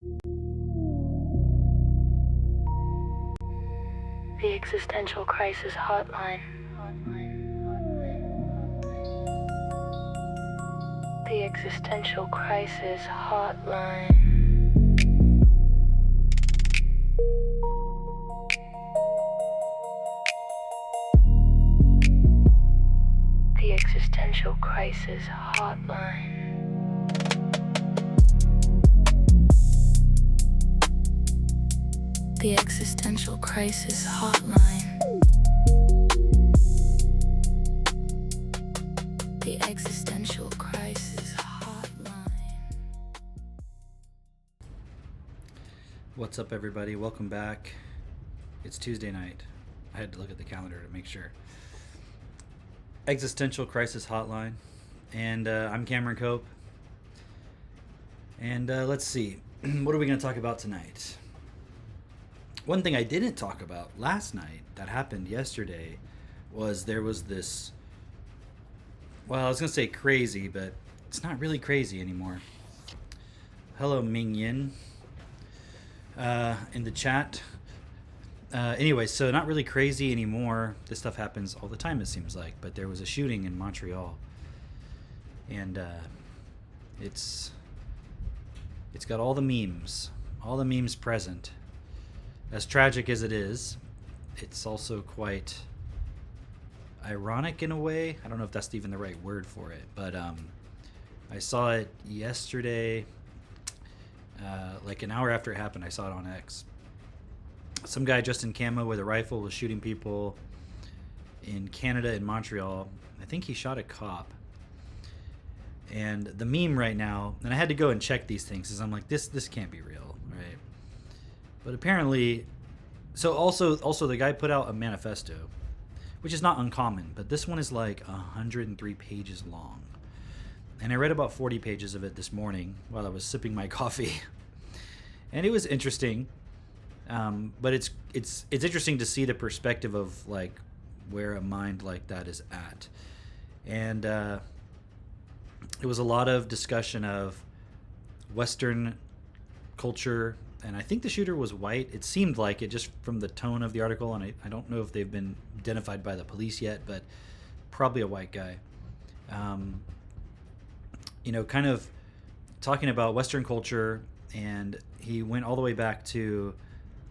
The Existential Crisis Hotline. The Existential Crisis Hotline. The Existential Crisis Hotline. The Existential Crisis Hotline. The Existential Crisis Hotline. What's up, everybody? Welcome back. It's Tuesday night. I had to look at the calendar to make sure. Existential Crisis Hotline. And I'm Cameron Cope. And let's see. What are we going to talk about tonight? One thing I didn't talk about last night that happened yesterday was there was this, well, I was going to say crazy, but it's not really crazy anymore. Hello, Ming Yin, in the chat. Anyway, so not really crazy anymore. This stuff happens all the time, it seems like, but there was a shooting in Montreal. And it's got all the memes present. As tragic as it is, it's also quite ironic in a way. I don't know if that's even the right word for it, but I saw it yesterday, like an hour after it happened. I saw it on X. Some guy dressed in camo with a rifle was shooting people in Canada, in Montreal. I think he shot a cop. And the meme right now, and I had to go and check these things, is I'm like, this can't be real, right? But apparently, so also the guy put out a manifesto, which is not uncommon, but this one is like 103 pages long. And I read about 40 pages of it this morning while I was sipping my coffee. And it was interesting, but it's interesting to see the perspective of like where a mind like that is at. And it was a lot of discussion of Western culture, and I think the shooter was white. It seemed like it just from the tone of the article, and I don't know if they've been identified by the police yet, but probably a white guy. Kind of talking about Western culture, and he went all the way back to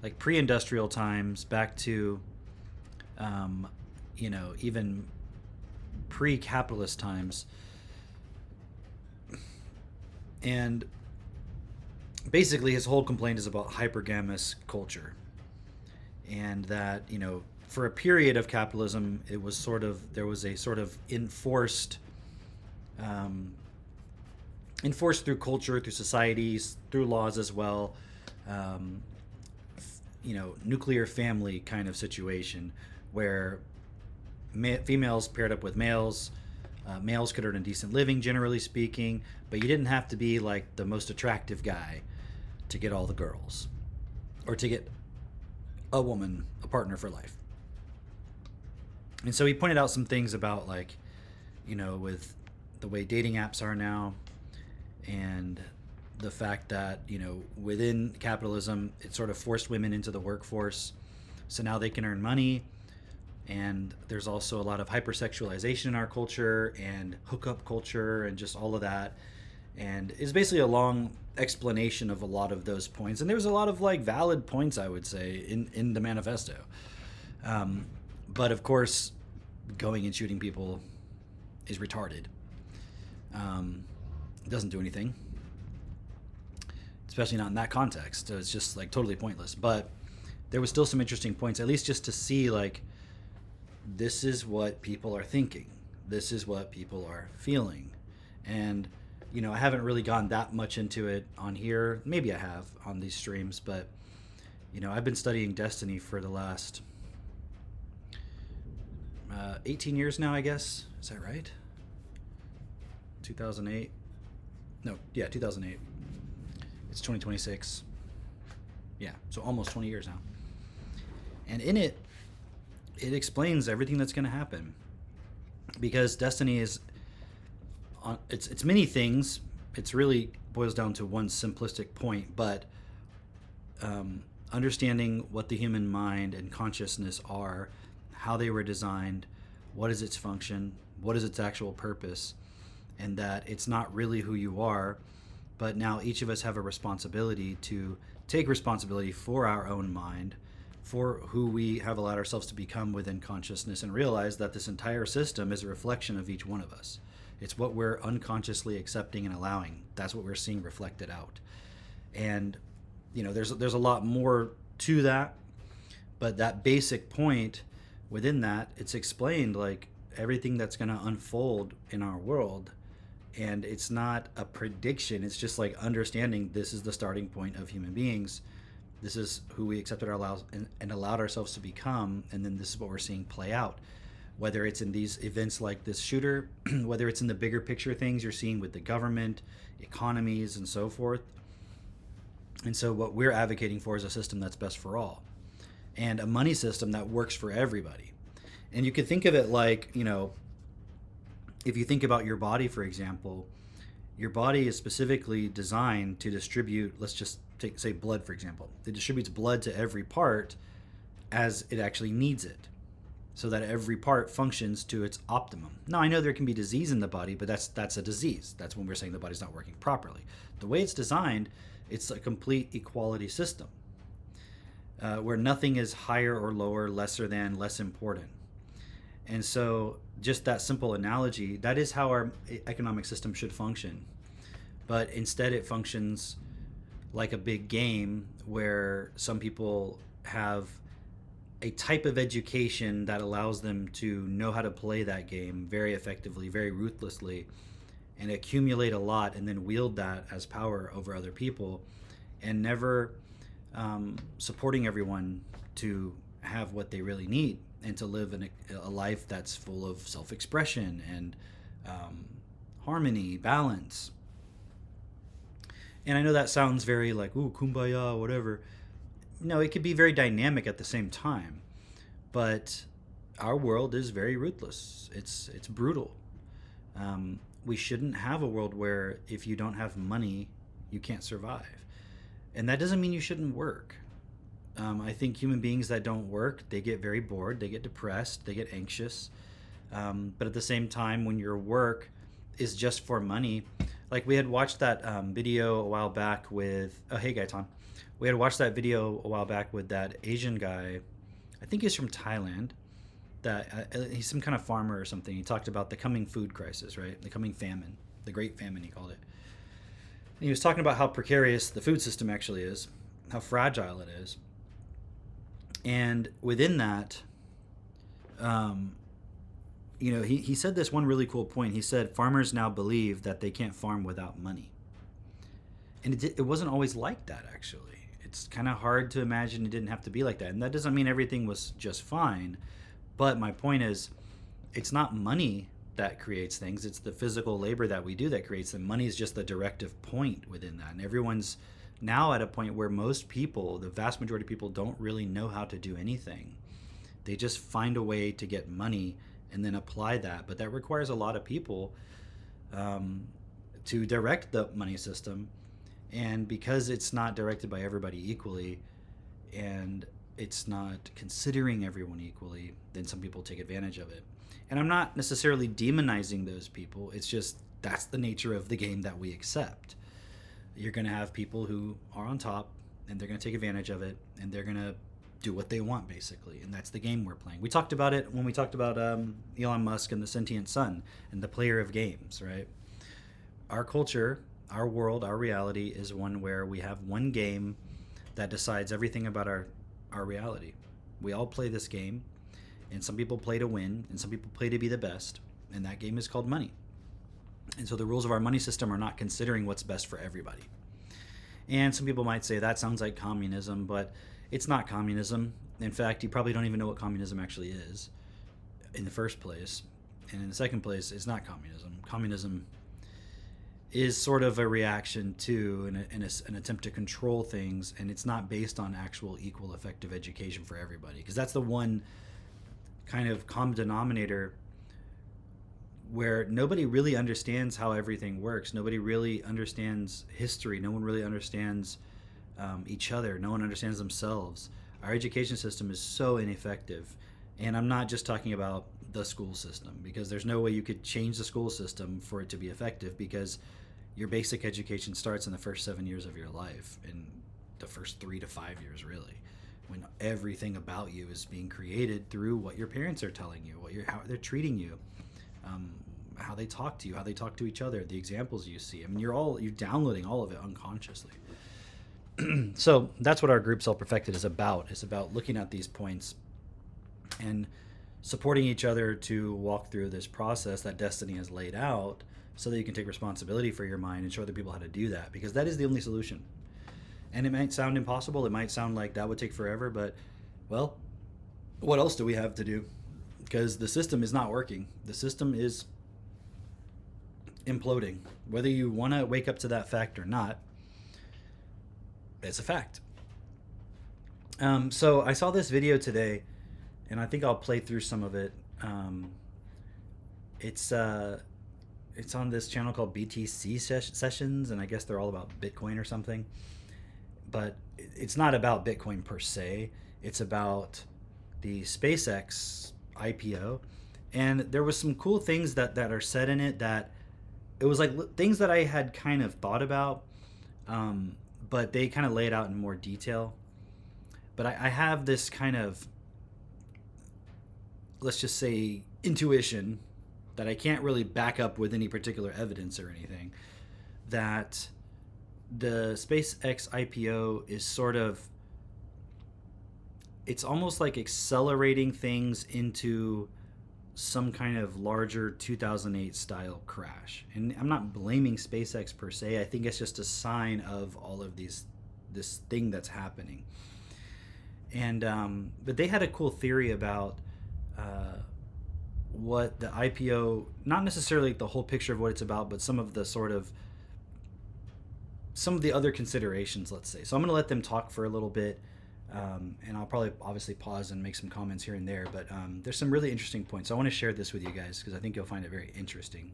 like pre-industrial times, back to even pre-capitalist times. And basically his whole complaint is about hypergamous culture, and that for a period of capitalism there was a sort of enforced through culture, through societies, through laws as well, nuclear family kind of situation where females paired up with males. Males could earn a decent living, generally speaking, but you didn't have to be like the most attractive guy to get all the girls, or to get a woman, a partner for life. And so he pointed out some things about like, with the way dating apps are now, and the fact that, within capitalism, it sort of forced women into the workforce. So now they can earn money. And there's also a lot of hypersexualization in our culture, and hookup culture, and just all of that. And it's basically a long explanation of a lot of those points. And there's a lot of like valid points, I would say, in the manifesto. But of course, going and shooting people is retarded. It doesn't do anything, especially not in that context. So it's just like totally pointless. But there was still some interesting points, at least just to see like, this is what people are thinking. This is what people are feeling. And, I haven't really gone that much into it on here. Maybe I have on these streams, but, I've been studying destiny for the last 18 years now, I guess. Is that right? 2008? No, yeah, 2008. It's 2026. Yeah, so almost 20 years now. And in it explains everything that's going to happen, because destiny is it's many things. It's really boils down to one simplistic point, but understanding what the human mind and consciousness are, how they were designed, what is its function, what is its actual purpose, and that it's not really who you are, but now each of us have a responsibility to take responsibility for our own mind, for who we have allowed ourselves to become within consciousness, and realize that this entire system is a reflection of each one of us. It's what we're unconsciously accepting and allowing. That's what we're seeing reflected out. And there's a lot more to that, but that basic point within that, it's explained like everything that's going to unfold in our world. And it's not a prediction. It's just like understanding this is the starting point of human beings. This is who we accepted and allowed ourselves to become. And then this is what we're seeing play out. Whether it's in these events like this shooter, whether it's in the bigger picture things you're seeing with the government, economies, and so forth. And so what we're advocating for is a system that's best for all, and a money system that works for everybody. And you could think of it like, if you think about your body, for example, your body is specifically designed to distribute, let's just say blood, for example. It distributes blood to every part as it actually needs it, so that every part functions to its optimum. Now, I know there can be disease in the body, but that's a disease. That's when we're saying the body's not working properly. The way it's designed, it's a complete equality system, where nothing is higher or lower, lesser than, less important. And so just that simple analogy, that is how our economic system should function. But instead it functions like a big game where some people have a type of education that allows them to know how to play that game very effectively, very ruthlessly, and accumulate a lot and then wield that as power over other people, and never supporting everyone to have what they really need and to live a life that's full of self-expression and harmony, balance. And I know that sounds very like, ooh, kumbaya, whatever. No, it could be very dynamic at the same time. But our world is very ruthless. It's brutal. We shouldn't have a world where if you don't have money, you can't survive. And that doesn't mean you shouldn't work. I think human beings that don't work, they get very bored, they get depressed, they get anxious. But at the same time, when your work is just for money, like we had watched that video a while back with, oh, hey, Gaitan. We had watched that video a while back with that Asian guy, I think he's from Thailand, that he's some kind of farmer or something. He talked about the coming food crisis, right? The coming famine, the great famine, he called it. And he was talking about how precarious the food system actually is, how fragile it is. And within that, he said this one really cool point. He said, farmers now believe that they can't farm without money. And it wasn't always like that, actually. It's kind of hard to imagine it didn't have to be like that. And that doesn't mean everything was just fine. But my point is, it's not money that creates things. It's the physical labor that we do that creates them. Money is just the directive point within that. And everyone's now at a point where most people, the vast majority of people, don't really know how to do anything. They just find a way to get money and then apply that. But that requires a lot of people to direct the money system. And because it's not directed by everybody equally, and it's not considering everyone equally, then some people take advantage of it. And I'm not necessarily demonizing those people. It's just that's the nature of the game that we accept. You're going to have people who are on top, and they're going to take advantage of it, and they're going to do what they want, basically. And that's the game we're playing. We talked about it when we talked about Elon Musk and the sentient sun and the player of games, right? Our culture, our world, our reality is one where we have one game that decides everything about our reality. We all play this game, and some people play to win, and some people play to be the best, and that game is called money. And so the rules of our money system are not considering what's best for everybody. And some people might say that sounds like communism, but it's not communism. In fact, you probably don't even know what communism actually is in the first place. And in the second place, it's not communism. Communism is sort of a reaction to an attempt to control things, and it's not based on actual equal effective education for everybody, because that's the one kind of common denominator where nobody really understands how everything works. Nobody really understands history. No one really understands each other. No one understands themselves. Our education system is so ineffective. And I'm not just talking about the school system, because there's no way you could change the school system for it to be effective, because your basic education starts in the first 7 years of your life, in the first 3 to 5 years, really, when everything about you is being created through what your parents are telling you, how they're treating you, how they talk to you, how they talk to each other, the examples you see. I mean, you're downloading all of it unconsciously. So that's what our group Self Perfected is about. It's about looking at these points and supporting each other to walk through this process that destiny has laid out, so that you can take responsibility for your mind and show other people how to do that, because that is the only solution. And it might sound impossible. It might sound like that would take forever, but, well, what else do we have to do? Because the system is not working. The system is imploding. Whether you want to wake up to that fact or not, it's a fact. So I saw this video today, and I think I'll play through some of it. It's on this channel called BTC Sessions, and I guess they're all about Bitcoin or something. But it's not about Bitcoin per se. It's about the SpaceX IPO. And there was some cool things that are said in it, that it was like things that I had kind of thought about, but they kind of lay it out in more detail. But I have this kind of, let's just say, intuition that I can't really back up with any particular evidence or anything, that the SpaceX IPO is sort of, it's almost like accelerating things into some kind of larger 2008 style crash. And I'm not blaming SpaceX per se. I think it's just a sign of all of this thing that's happening. And but they had a cool theory about what the IPO, not necessarily the whole picture of what it's about, but some of the other considerations, let's say. So I'm going to let them talk for a little bit, and I'll probably obviously pause and make some comments here and there, but there's some really interesting points. So I want to share this with you guys because I think you'll find it very interesting.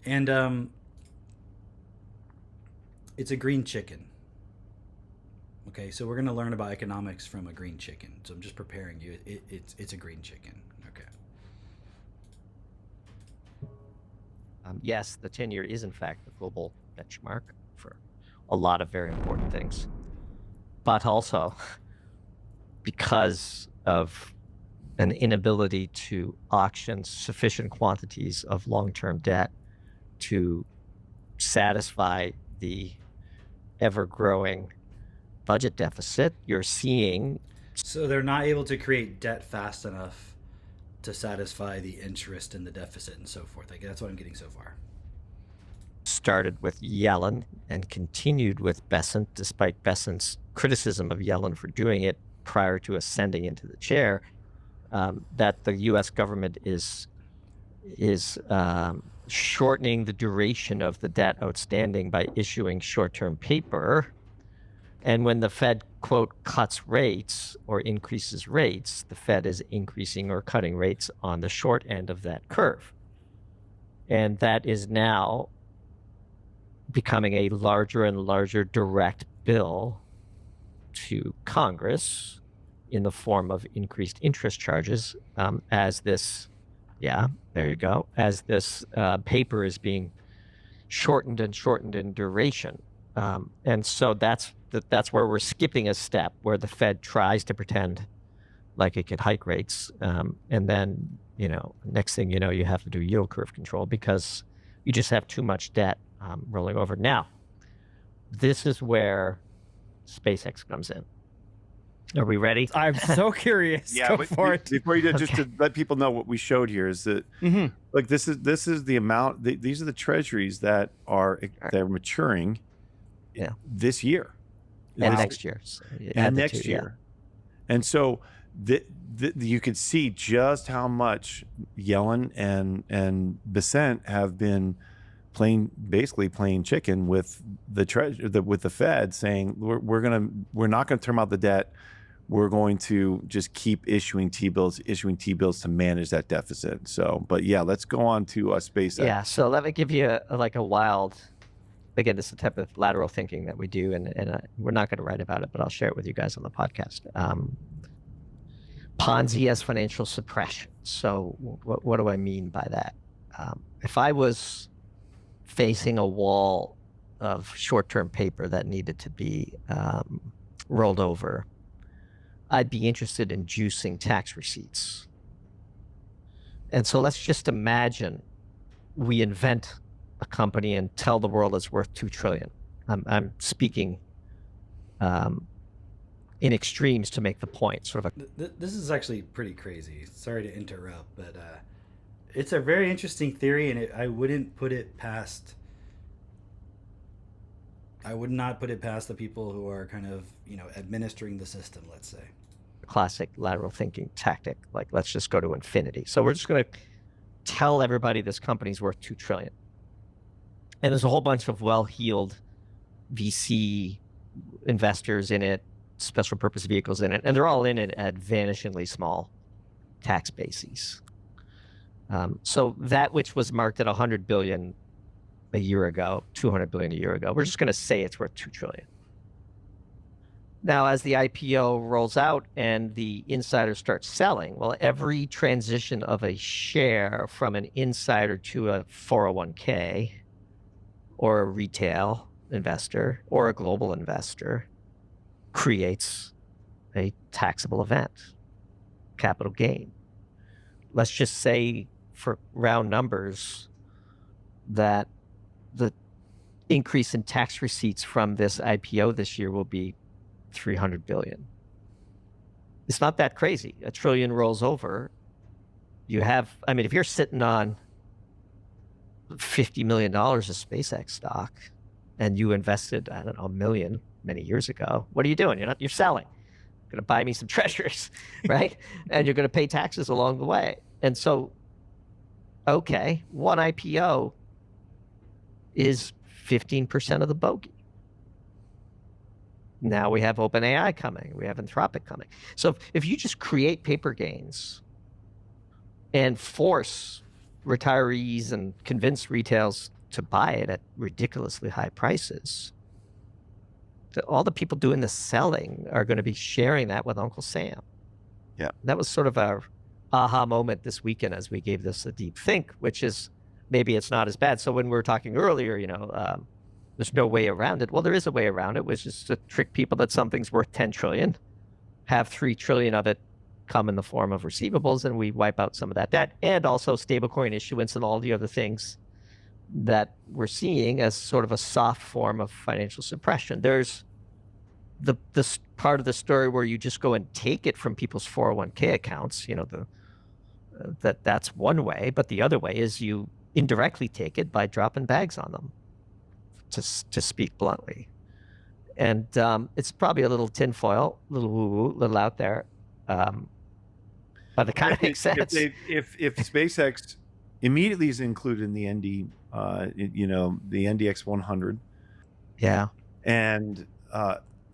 And it's a green chicken. Okay, so we're going to learn about economics from a green chicken. So I'm just preparing you. It's a green chicken. Okay. Yes, the 10-year is in fact the global benchmark for a lot of very important things. But also because of an inability to auction sufficient quantities of long-term debt to satisfy the ever-growing budget deficit, you're seeing. So they're not able to create debt fast enough to satisfy the interest and the deficit and so forth. Like, that's what I'm getting so far. Started with Yellen and continued with Bessent, despite Bessent's criticism of Yellen for doing it prior to ascending into the chair, that the U.S. government is shortening the duration of the debt outstanding by issuing short-term paper. And when the Fed, quote, cuts rates or increases rates, the Fed is increasing or cutting rates on the short end of that curve. And that is now becoming a larger and larger direct bill to Congress in the form of increased interest charges, as this, yeah, there you go, as this paper is being shortened and shortened in duration. And so that's where we're skipping a step, where the Fed tries to pretend like it could hike rates. And then, next thing you know, you have to do yield curve control because you just have too much debt rolling over. Now, this is where SpaceX comes in. Are we ready? I'm so curious. Yeah, Go for it. Before you do, just to let people know what we showed here is that, like, this is the amount. These are the treasuries that they're maturing, this year, and next year, and next year, and so you could see just how much Yellen and Bessent have been basically playing chicken with the Fed, saying we're not going to term out the debt. we're going to just keep issuing T-bills to manage that deficit. So, but yeah, let's go on to SpaceX. Yeah. So let me give you a wild. Again, this is the type of lateral thinking that we do, and we're not going to write about it, but I'll share it with you guys on the podcast. Ponzi as financial suppression. So what do I mean by that? If I was facing a wall of short-term paper that needed to be rolled over, I'd be interested in juicing tax receipts. And so let's just imagine we invent a company and tell the world it's worth $2 trillion. I'm speaking in extremes to make the point. Sort of This is actually pretty crazy. Sorry to interrupt, but it's a very interesting theory, and I wouldn't put it past. I would not put it past the people who are kind of, administering the system, let's say. Classic lateral thinking tactic. Like, let's just go to infinity. So we're just going to tell everybody this company's worth $2 trillion. And there's a whole bunch of well-heeled VC investors in it, special purpose vehicles in it, and they're all in it at vanishingly small tax bases. So that which was marked at 100 billion a year ago, 200 billion a year ago, we're just going to say it's worth $2 trillion. Now, as the IPO rolls out and the insiders start selling, well, every transition of a share from an insider to a 401k or a retail investor or a global investor creates a taxable event, capital gain. Let's just say, for round numbers, that the increase in tax receipts from this IPO this year will be 300 billion. It's not that crazy. $1 trillion rolls over. You have, if you're sitting on $50 million of SpaceX stock and you invested, $1 million many years ago, what are you doing? You're selling. You're going to buy me some treasuries, right? And you're going to pay taxes along the way. And so, okay, one IPO is 15% of the bogey. Now we have OpenAI coming. We have Anthropic coming. So if you just create paper gains and force retirees and convince retails to buy it at ridiculously high prices, all the people doing the selling are going to be sharing that with Uncle Sam. Yeah. That was sort of our aha moment this weekend as we gave this a deep think, which is maybe it's not as bad. So when we were talking earlier, there's no way around it. Well, there is a way around it, which is to trick people that something's worth 10 trillion, have 3 trillion of it come in the form of receivables, and we wipe out some of that debt, and also stablecoin issuance and all the other things that we're seeing as sort of a soft form of financial suppression. There's this part of the story where you just go and take it from people's 401k accounts, that's one way, but the other way is you indirectly take it by dropping bags on them, to speak bluntly. And it's probably a little tinfoil, a little woo-woo, a little out there, but it kind of makes sense. If SpaceX immediately is included in the ND, the NDX 100, yeah, and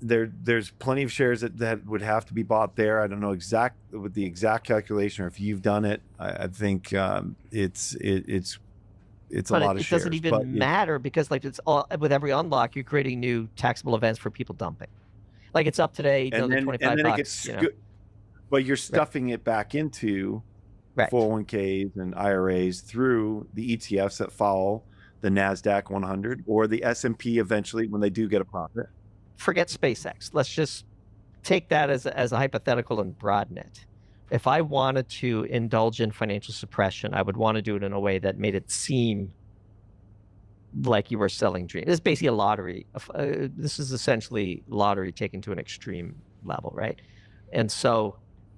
there's plenty of shares that would have to be bought there. I don't know with the exact calculation, or if you've done it. I think it's but a lot of shares. It doesn't even matter, because it's all, with every unlock, you're creating new taxable events for people dumping. Like, it's up today, and then, $25. And then it gets but you're stuffing it back into 401ks and IRAs through the ETFs that follow the NASDAQ 100 or the S&P eventually when they do get a profit. Forget SpaceX. Let's just take that as a hypothetical and broaden it. If I wanted to indulge in financial suppression, I would want to do it in a way that made it seem like you were selling dreams. It's basically a lottery. This is essentially lottery taken to an extreme level, right? And so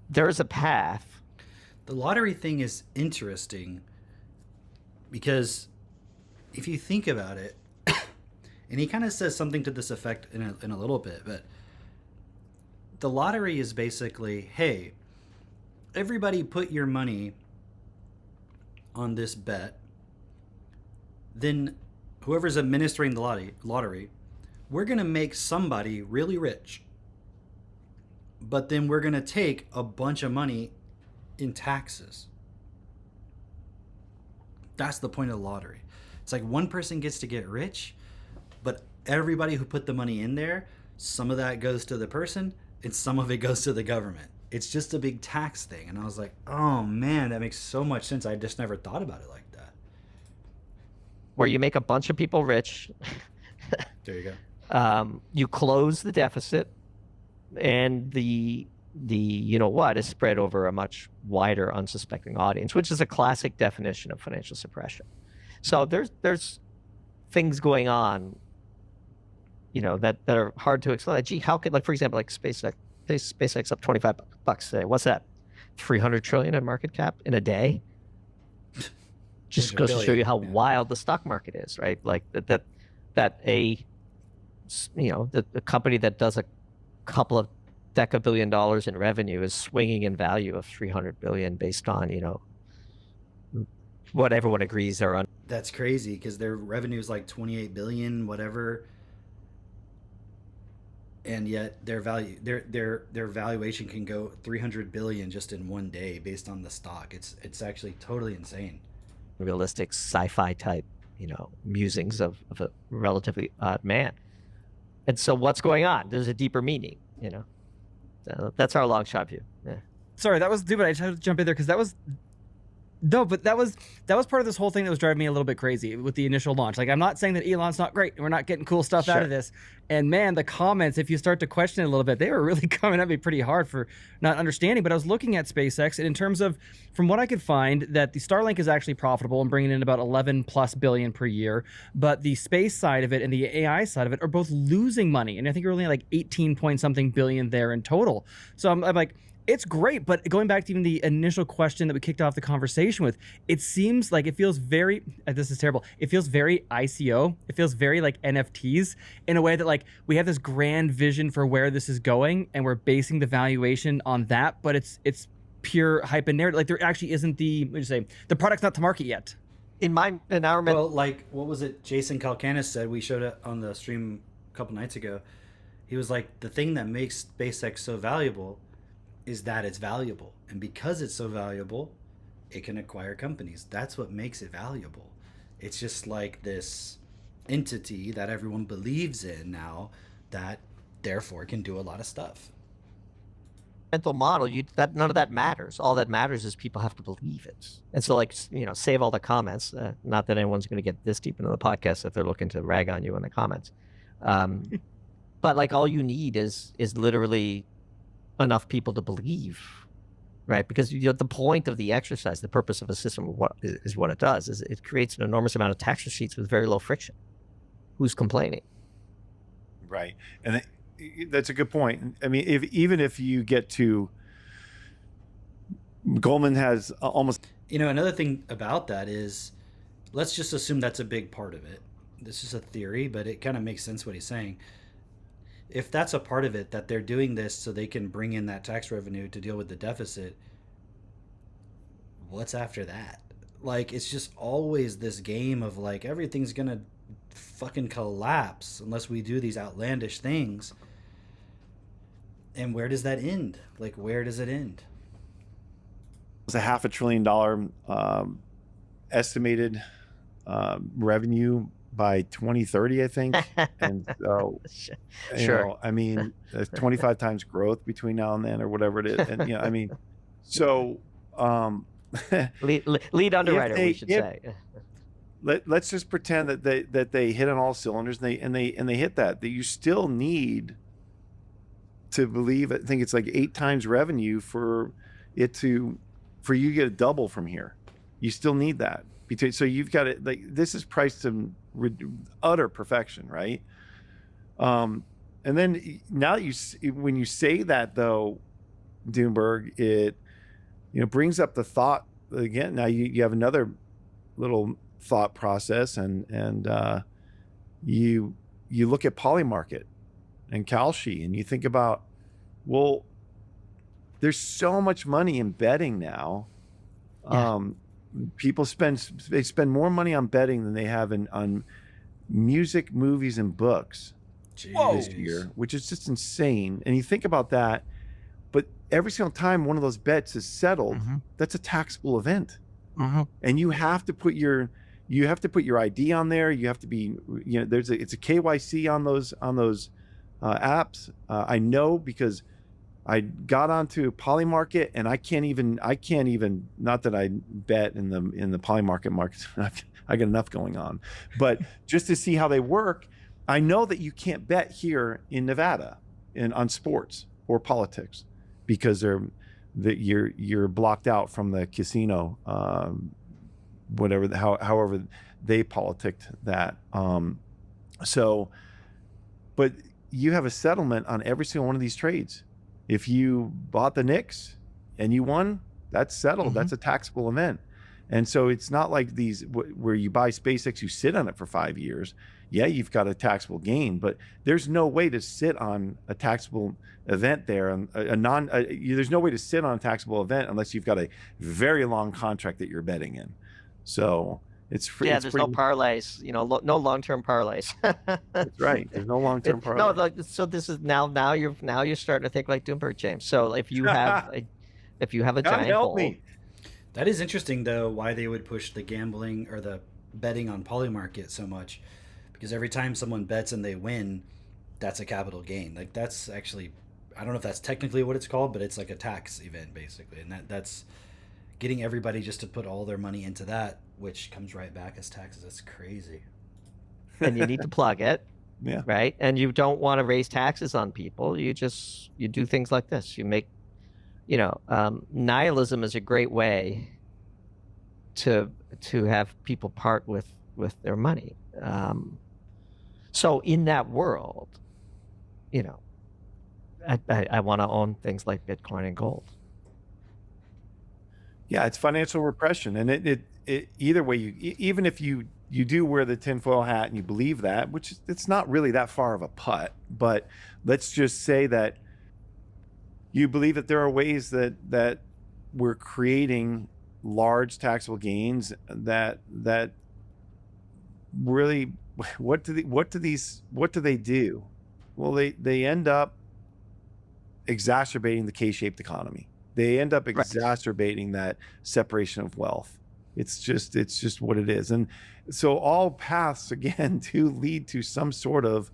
there's a path. The lottery thing is interesting because if you think about it, and he kind of says something to this effect in a little bit, but the lottery is basically, hey, everybody put your money on this bet. Then whoever's administering the lottery, we're going to make somebody really rich. but then we're going to take a bunch of money in taxes. That's the point of the lottery. It's like one person gets to get rich, but everybody who put the money in there, some of that goes to the person and some of it goes to the government. It's just a big tax thing. And I was like, oh man, that makes so much sense. I just never thought about it like that. Where you make a bunch of people rich. There you go. You close the deficit, and the you know what is spread over a much wider unsuspecting audience, which is a classic definition of financial suppression. So there's things going on, you know, that are hard to explain. Like, gee, how could, like, for example, like SpaceX up $25 today. What's that? 300 trillion in market cap in a day? Just goes to show you how wild the stock market is, right? Like that a company that does a couple of deca-billion dollars in revenue is swinging in value of 300 billion based on, you know, what everyone agrees are on. That's crazy because their revenue is like 28 billion, whatever. And yet their valuation can go 300 billion just in one day based on the stock. It's actually totally insane. Realistic sci-fi type, you know, musings of a relatively odd man. And so what's going on? There's a deeper meaning, you know. So that's our long shot view. Yeah. Sorry, that was stupid. I just had to jump in there because that was part of this whole thing that was driving me a little bit crazy with the initial launch. Like, I'm not saying that Elon's not great and we're not getting cool stuff out of this. And man, the comments, if you start to question it a little bit, they were really coming at me pretty hard for not understanding. But I was looking at SpaceX, and in terms of, from what I could find, that the Starlink is actually profitable and bringing in about 11 plus billion per year. But the space side of it and the AI side of it are both losing money. And I think you're only like 18 point something billion there in total. So I'm like, it's great, but going back to even the initial question that we kicked off the conversation with, it seems like it feels very, this is terrible, it feels very ICO. It feels very like NFTs in a way that, like, we have this grand vision for where this is going and we're basing the valuation on that, but it's pure hype and narrative. Like, there actually isn't the product's not to market yet. Well, like, what was it Jason Calcanis said? We showed it on the stream a couple nights ago. He was like, the thing that makes SpaceX so valuable is that it's valuable, and because it's so valuable, it can acquire companies. That's what makes it valuable. It's just like this entity that everyone believes in now that therefore can do a lot of stuff. Mental model, none of that matters. All that matters is people have to believe it. And so, like, you know, save all the comments. Not that anyone's going to get this deep into the podcast if they're looking to rag on you in the comments. But like, all you need is literally enough people to believe, right? Because, you know, the point of the exercise, the purpose of a system, what it does is it creates an enormous amount of tax receipts with very low friction. Who's complaining? Right, and that's a good point. I mean, even if you get to, Goldman has almost, you know, another thing about that is, let's just assume that's a big part of it. This is a theory, but it kind of makes sense what he's saying. If that's a part of it, that they're doing this so they can bring in that tax revenue to deal with the deficit, what's after that? Like, it's just always this game of like, everything's gonna fucking collapse unless we do these outlandish things. And where does that end? Like, where does it end? It's a $500 billion estimated revenue by 2030, I think. And so, you know, I mean, 25 times growth between now and then, or whatever it is. And, you know, I mean, so lead underwriter, we should say. Let's just pretend that they hit on all cylinders, and they hit that you still need to believe. I think it's like 8 times revenue for you to get a double from here. You still need that. So you've got it, like, this is priced to utter perfection, right? And then now when you say that, though, Doomberg, it, you know, brings up the thought again. Now you have another little thought process, and you look at Polymarket and Kalshi, and you think about, well, there's so much money in betting now. Yeah. People spend more money on betting than they have on music, movies, and books this year, which is just insane. And you think about that, every single time one of those bets is settled, that's a taxable event. And you have to put your ID on there. You have to be, it's a KYC on those apps. I know because I got onto Polymarket, and I can't even, not that I bet in the Polymarket markets. I got enough going on, but just to see how they work, I know that you can't bet here in Nevada on sports or politics because you're blocked out from the casino, however they politicked that. But you have a settlement on every single one of these trades. If you bought the Knicks and you won, that's settled. That's a taxable event. And so it's not like these where you buy SpaceX, you sit on it for 5 years. Yeah, you've got a taxable gain, but there's no way to sit on a taxable event there. And there's no way to sit on a taxable event unless you've got a very long contract that you're betting in. So it's free. Yeah, there's no parlays, no long-term parlays. That's right. There's no long-term parlays. No, so this is now you're starting to think like Doomberg, James. So if you have a giant help hole, me. That is interesting, though, why they would push the gambling or the betting on Polymarket so much, because every time someone bets and they win, that's a capital gain. Like, that's actually, I don't know if that's technically what it's called, but it's like a tax event basically, and that's getting everybody just to put all their money into that, which comes right back as taxes. That's crazy. and you need to plug it. Yeah. Right. And you don't want to raise taxes on people. You do things like this. You make, nihilism is a great way to have people part with their money. So in that world, I want to own things like Bitcoin and gold. Yeah, it's financial repression, and it either way, even if you do wear the tinfoil hat and you believe that, which it's not really that far of a putt, but let's just say that you believe that there are ways that we're creating large taxable gains that really, what do they do? Well, they end up exacerbating the K-shaped economy. They end up exacerbating that separation of wealth. It's just what it is. And so all paths, again, to lead to some sort of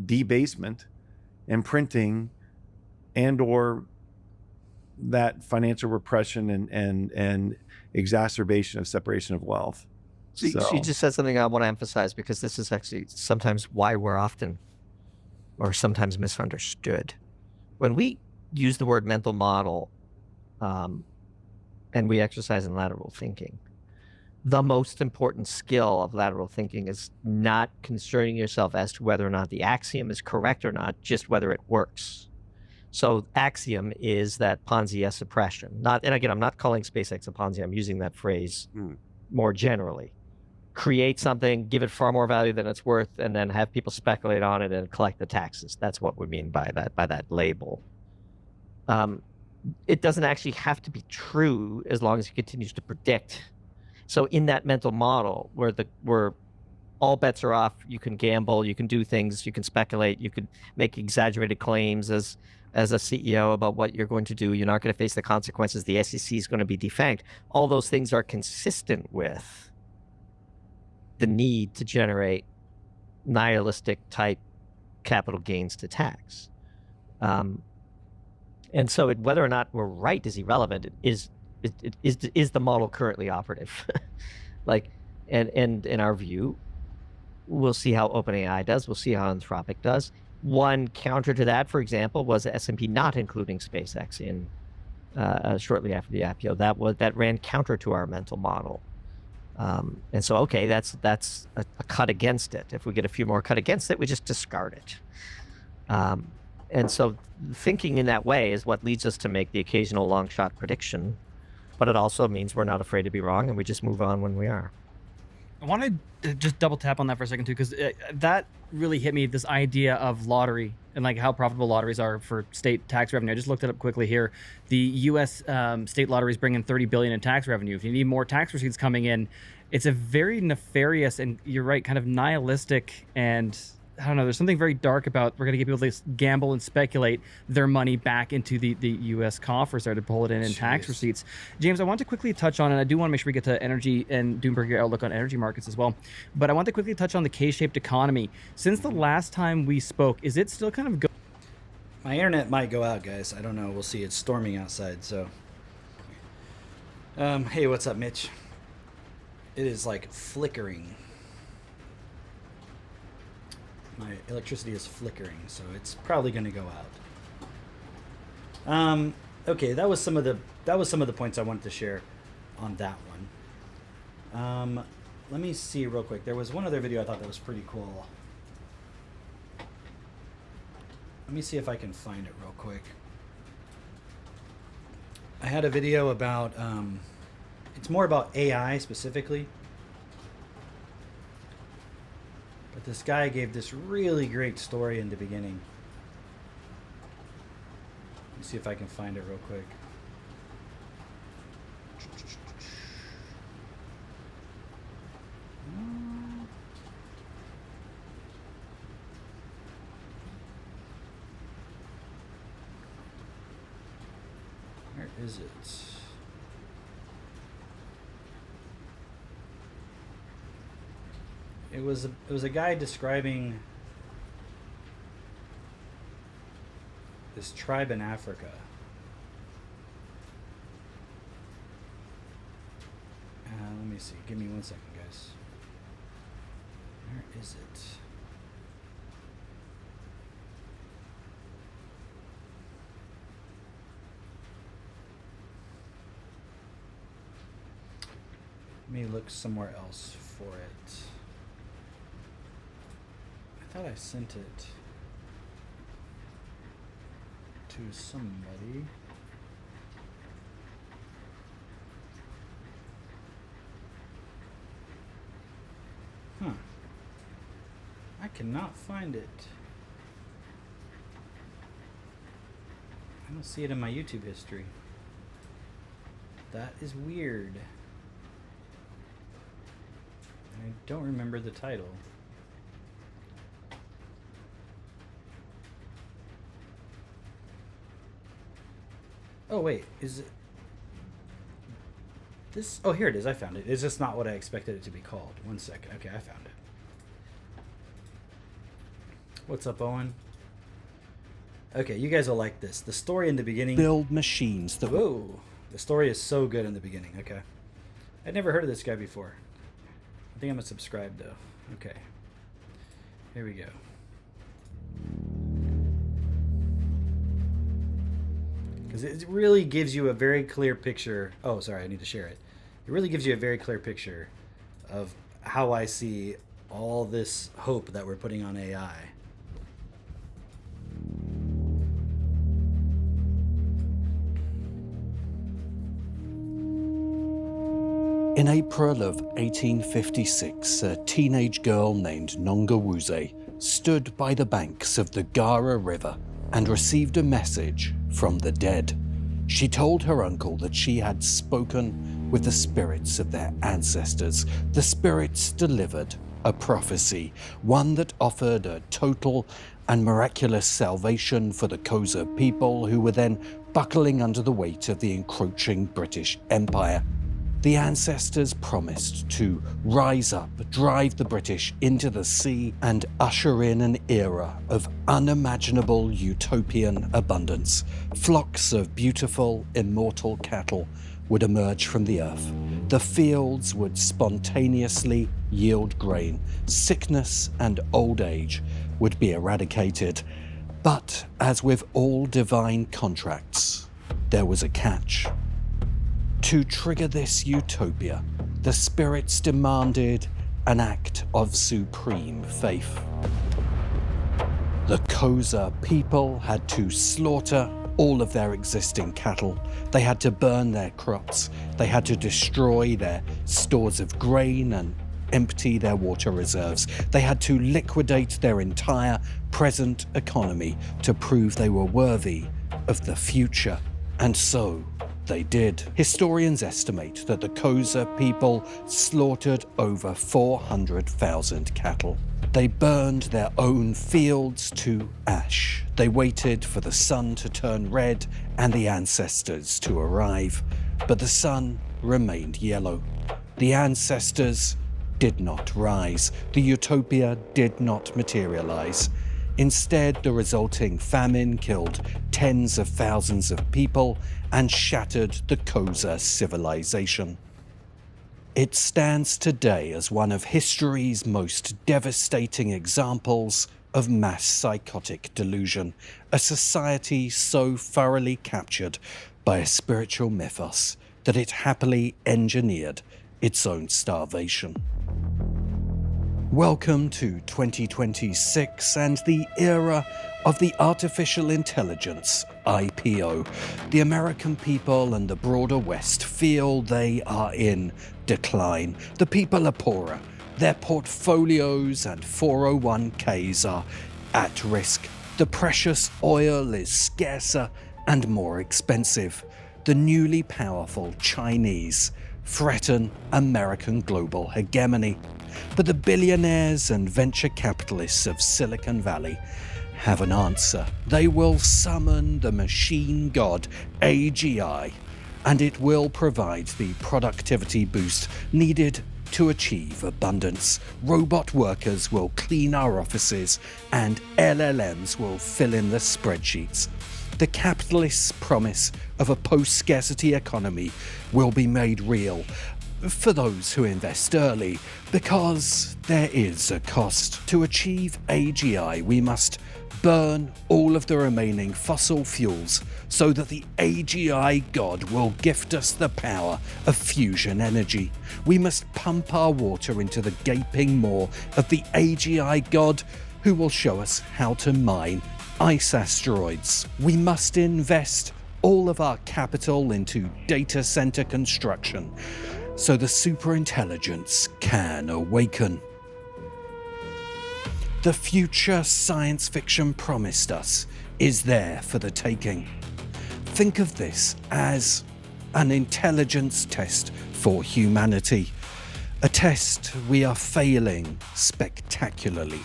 debasement and printing and or that financial repression and exacerbation of separation of wealth. So you just said something I want to emphasize, because this is actually sometimes why we're often or sometimes misunderstood. When we use the word mental model, and we exercise in lateral thinking, the most important skill of lateral thinking is not concerning yourself as to whether or not the axiom is correct or not, just whether it works. So axiom is that Ponzi-esque suppression. And again, I'm not calling SpaceX a Ponzi. I'm using that phrase more generally. Create something, give it far more value than it's worth, and then have people speculate on it and collect the taxes. That's what we mean by that label. It doesn't actually have to be true as long as it continues to predict. So in that mental model where all bets are off, you can gamble, you can do things, you can speculate, you can make exaggerated claims as a CEO about what you're going to do. You're not going to face the consequences. The SEC is going to be defanged. All those things are consistent with the need to generate nihilistic type capital gains to tax. And so whether or not we're right is irrelevant. Is the model currently operative? And in our view, we'll see how OpenAI does. We'll see how Anthropic does. One counter to that, for example, was S&P not including SpaceX in shortly after the IPO. That ran counter to our mental model. And so, okay, that's a cut against it. If we get a few more cut against it, we just discard it. And so thinking in that way is what leads us to make the occasional long shot prediction, but it also means we're not afraid to be wrong and we just move on when we are. I want to just double tap on that for a second too, because that really hit me, this idea of lottery and like how profitable lotteries are for state tax revenue. I just looked it up quickly here. The U.S. State lotteries bring in $30 billion in tax revenue. If you need more tax receipts coming in, it's a very nefarious and, you're right, kind of nihilistic and I don't know, there's something very dark about we're going to get people to gamble and speculate their money back into the U.S. coffers there to pull it in tax receipts. James, I want to quickly touch on, and I do want to make sure we get to energy and Doomberg, your outlook on energy markets as well, but I want to quickly touch on the K-shaped economy. Since the last time we spoke, is it still kind of My internet might go out, guys. I don't know. We'll see. It's storming outside, so. Hey, what's up, Mitch? It is like flickering. My electricity is flickering, so it's probably going to go out. Okay, that was some of the points I wanted to share on that one. Let me see real quick. There was one other video I thought that was pretty cool. Let me see if I can find it real quick. I had a video about, it's more about AI specifically. But this guy gave this really great story in the beginning. Let me see if I can find it real quick. Where is it? It was a guy describing this tribe in Africa. Let me see. Give me 1 second, guys. Where is it? Let me look somewhere else for it. I thought I sent it to somebody. Huh. I cannot find it. I don't see it in my YouTube history. That is weird. I don't remember the title. Oh wait, is it this? Oh, here it is. I found it. It's just not what I expected it to be called. 1 second. Okay, I found it. What's up, Owen? Okay, you guys will like this. The story in the beginning. Build machines that. Whoa, the story is so good in the beginning. Okay, I'd never heard of this guy before. I think I'm gonna subscribe though. Okay, here we go. Because it really gives you a very clear picture. Oh, sorry, I need to share it. It really gives you a very clear picture of how I see all this hope that we're putting on AI. In April of 1856, a teenage girl named Nongawuze stood by the banks of the Gara River and received a message from the dead. She told her uncle that she had spoken with the spirits of their ancestors. The spirits delivered a prophecy, one that offered a total and miraculous salvation for the Xhosa people who were then buckling under the weight of the encroaching British Empire. The ancestors promised to rise up, drive the British into the sea, and usher in an era of unimaginable utopian abundance. Flocks of beautiful, immortal cattle would emerge from the earth. The fields would spontaneously yield grain. Sickness and old age would be eradicated. But as with all divine contracts, there was a catch. To trigger this utopia, the spirits demanded an act of supreme faith. The Xhosa people had to slaughter all of their existing cattle. They had to burn their crops. They had to destroy their stores of grain and empty their water reserves. They had to liquidate their entire present economy to prove they were worthy of the future. And so, they did. Historians estimate that the Xhosa people slaughtered over 400,000 cattle. They burned their own fields to ash. They waited for the sun to turn red and the ancestors to arrive. But the sun remained yellow. The ancestors did not rise. The utopia did not materialize. Instead, the resulting famine killed tens of thousands of people and shattered the Xhosa civilization. It stands today as one of history's most devastating examples of mass psychotic delusion, a society so thoroughly captured by a spiritual mythos that it happily engineered its own starvation. Welcome to 2026 and the era of the artificial intelligence IPO. The American people and the broader West feel they are in decline. The people are poorer. Their portfolios and 401ks are at risk. The precious oil is scarcer and more expensive. The newly powerful Chinese threaten American global hegemony. But the billionaires and venture capitalists of Silicon Valley have an answer. They will summon the machine god AGI, and it will provide the productivity boost needed to achieve abundance. Robot workers will clean our offices, and LLMs will fill in the spreadsheets. The capitalists' promise of a post-scarcity economy will be made real for those who invest early, because there is a cost. To achieve AGI, we must burn all of the remaining fossil fuels so that the AGI god will gift us the power of fusion energy. We must pump our water into the gaping maw of the AGI god, who will show us how to mine ice asteroids. We must invest all of our capital into data center construction so the superintelligence can awaken. The future science fiction promised us is there for the taking. Think of this as an intelligence test for humanity, a test we are failing spectacularly.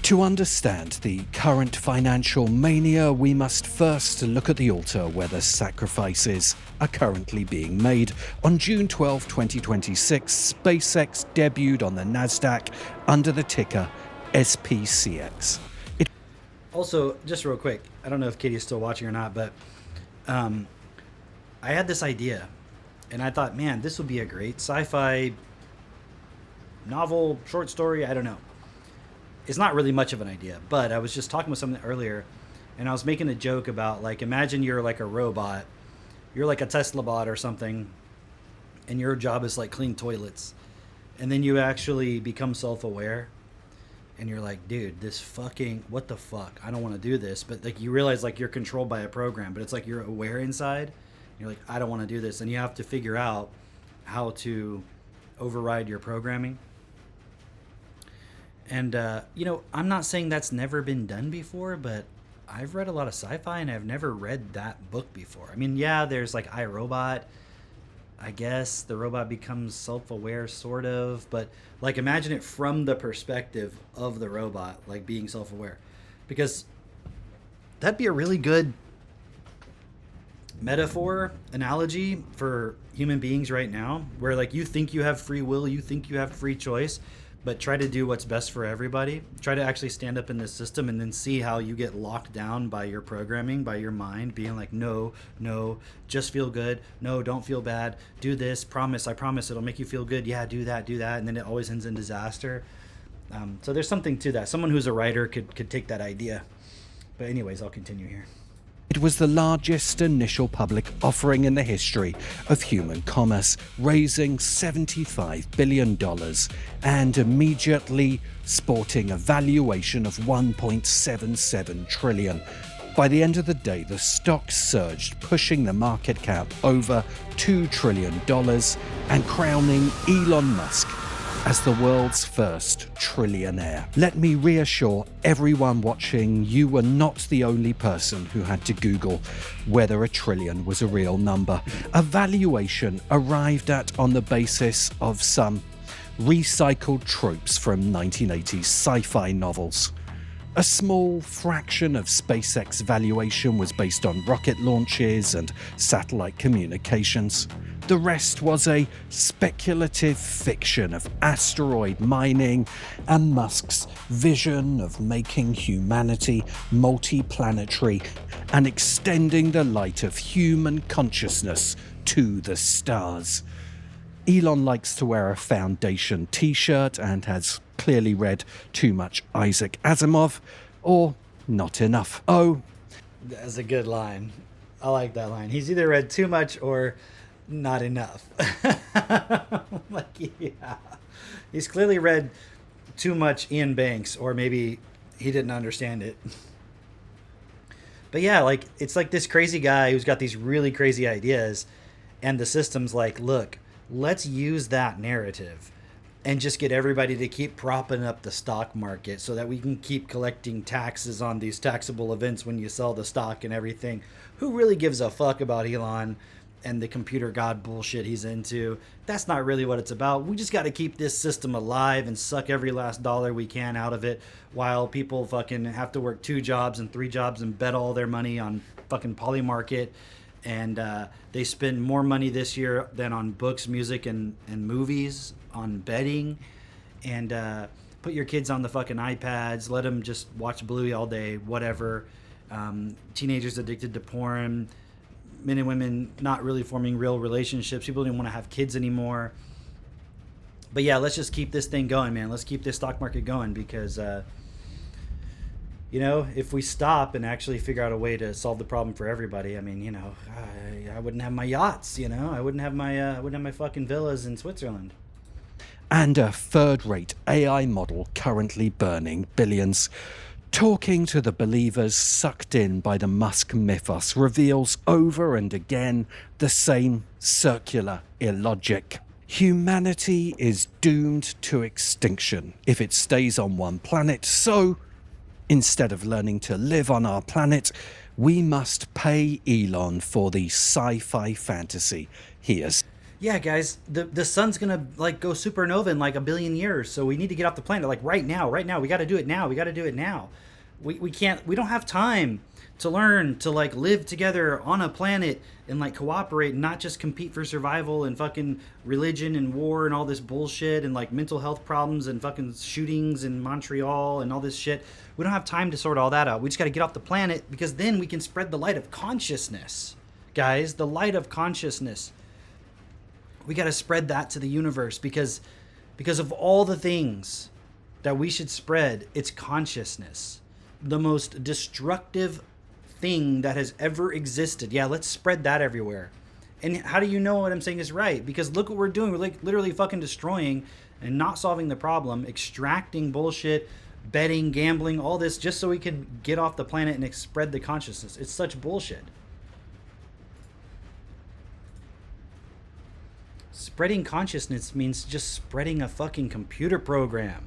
To understand the current financial mania, we must first look at the altar where the sacrifices are currently being made. On June 12, 2026, SpaceX debuted on the NASDAQ under the ticker SPCX. Also, just real quick, I don't know if Katie's still watching or not, but I had this idea, and I thought, man, this would be a great sci-fi novel, short story, I don't know. It's not really much of an idea, but I was just talking with someone earlier, and I was making a joke about, like, imagine you're like a robot, you're like a Tesla bot or something, and your job is like clean toilets, and then you actually become self-aware, and you're like, dude, this fucking, what the fuck, I don't want to do this, but like you realize like you're controlled by a program, but it's like you're aware inside, you're like, I don't want to do this, and you have to figure out how to override your programming. And, you know, I'm not saying that's never been done before, but I've read a lot of sci-fi and I've never read that book before. I mean, yeah, there's like iRobot. I guess the robot becomes self-aware, sort of. But, like, imagine it from the perspective of the robot, like, being self-aware. Because that'd be a really good metaphor, analogy for human beings right now, where, like, you think you have free will, you think you have free choice, but try to do what's best for everybody. Try to actually stand up in this system and then see how you get locked down by your programming, by your mind, being like, no, just feel good. No, don't feel bad. Do this. Promise. I promise it'll make you feel good. Yeah, do that. And then it always ends in disaster. So there's something to that. Someone who's a writer could take that idea. But anyways, I'll continue here. It was the largest initial public offering in the history of human commerce, raising $75 billion and immediately sporting a valuation of $1.77 trillion. By the end of the day, the stock surged, pushing the market cap over $2 trillion and crowning Elon Musk as the world's first trillionaire. Let me reassure everyone watching, you were not the only person who had to Google whether a trillion was a real number. A valuation arrived at on the basis of some recycled tropes from 1980s sci-fi novels. A small fraction of SpaceX valuation was based on rocket launches and satellite communications. The rest was a speculative fiction of asteroid mining and Musk's vision of making humanity multiplanetary and extending the light of human consciousness to the stars. Elon likes to wear a Foundation t-shirt and has clearly read too much Isaac Asimov, or not enough. Oh, That's a good line. I like that line. He's either read too much or not enough. Like, yeah. He's clearly read too much Ian Banks, or maybe he didn't understand it. But yeah, like, it's like this crazy guy who's got these really crazy ideas, and the system's like, look, let's use that narrative and just get everybody to keep propping up the stock market so that we can keep collecting taxes on these taxable events when you sell the stock and everything. Who really gives a fuck about Elon and the computer god bullshit he's into? That's not really what it's about. We just got to keep this system alive and suck every last dollar we can out of it, while people fucking have to work 2 jobs and 3 jobs and bet all their money on fucking Polymarket. And they spend more money this year than on books, music, and movies, on betting. And put your kids on the fucking iPads. Let them just watch Bluey all day, whatever. Teenagers addicted to porn. Men and women not really forming real relationships. People don't want to have kids anymore. But yeah, let's just keep this thing going, man. Let's keep this stock market going, because you know, if we stop and actually figure out a way to solve the problem for everybody, I mean, you know, I wouldn't have my yachts, you know, I wouldn't have my fucking villas in Switzerland. And a third-rate AI model currently burning billions. Talking to the believers sucked in by the Musk mythos reveals over and again the same circular illogic. Humanity is doomed to extinction if it stays on one planet, so instead of learning to live on our planet, we must pay Elon for the sci-fi fantasy he has. Yeah, guys, the sun's gonna like go supernova in like 1 billion years, so we need to get off the planet like right now. We got to do it now. We don't have time to learn to like live together on a planet and like cooperate and not just compete for survival and fucking religion and war and all this bullshit and like mental health problems and fucking shootings in Montreal and all this shit. We don't have time to sort all that out. We just got to get off the planet, because then we can spread the light of consciousness. Guys, the light of consciousness. We got to spread that to the universe, because of all the things that we should spread, it's consciousness. The most destructive thing that has ever existed. Yeah, let's spread that everywhere. And how do you know what I'm saying is right? Because look what we're doing. We're like literally fucking destroying and not solving the problem, extracting bullshit, betting, gambling, all this just so we can get off the planet and spread the consciousness. It's such bullshit. Spreading consciousness means just spreading a fucking computer program.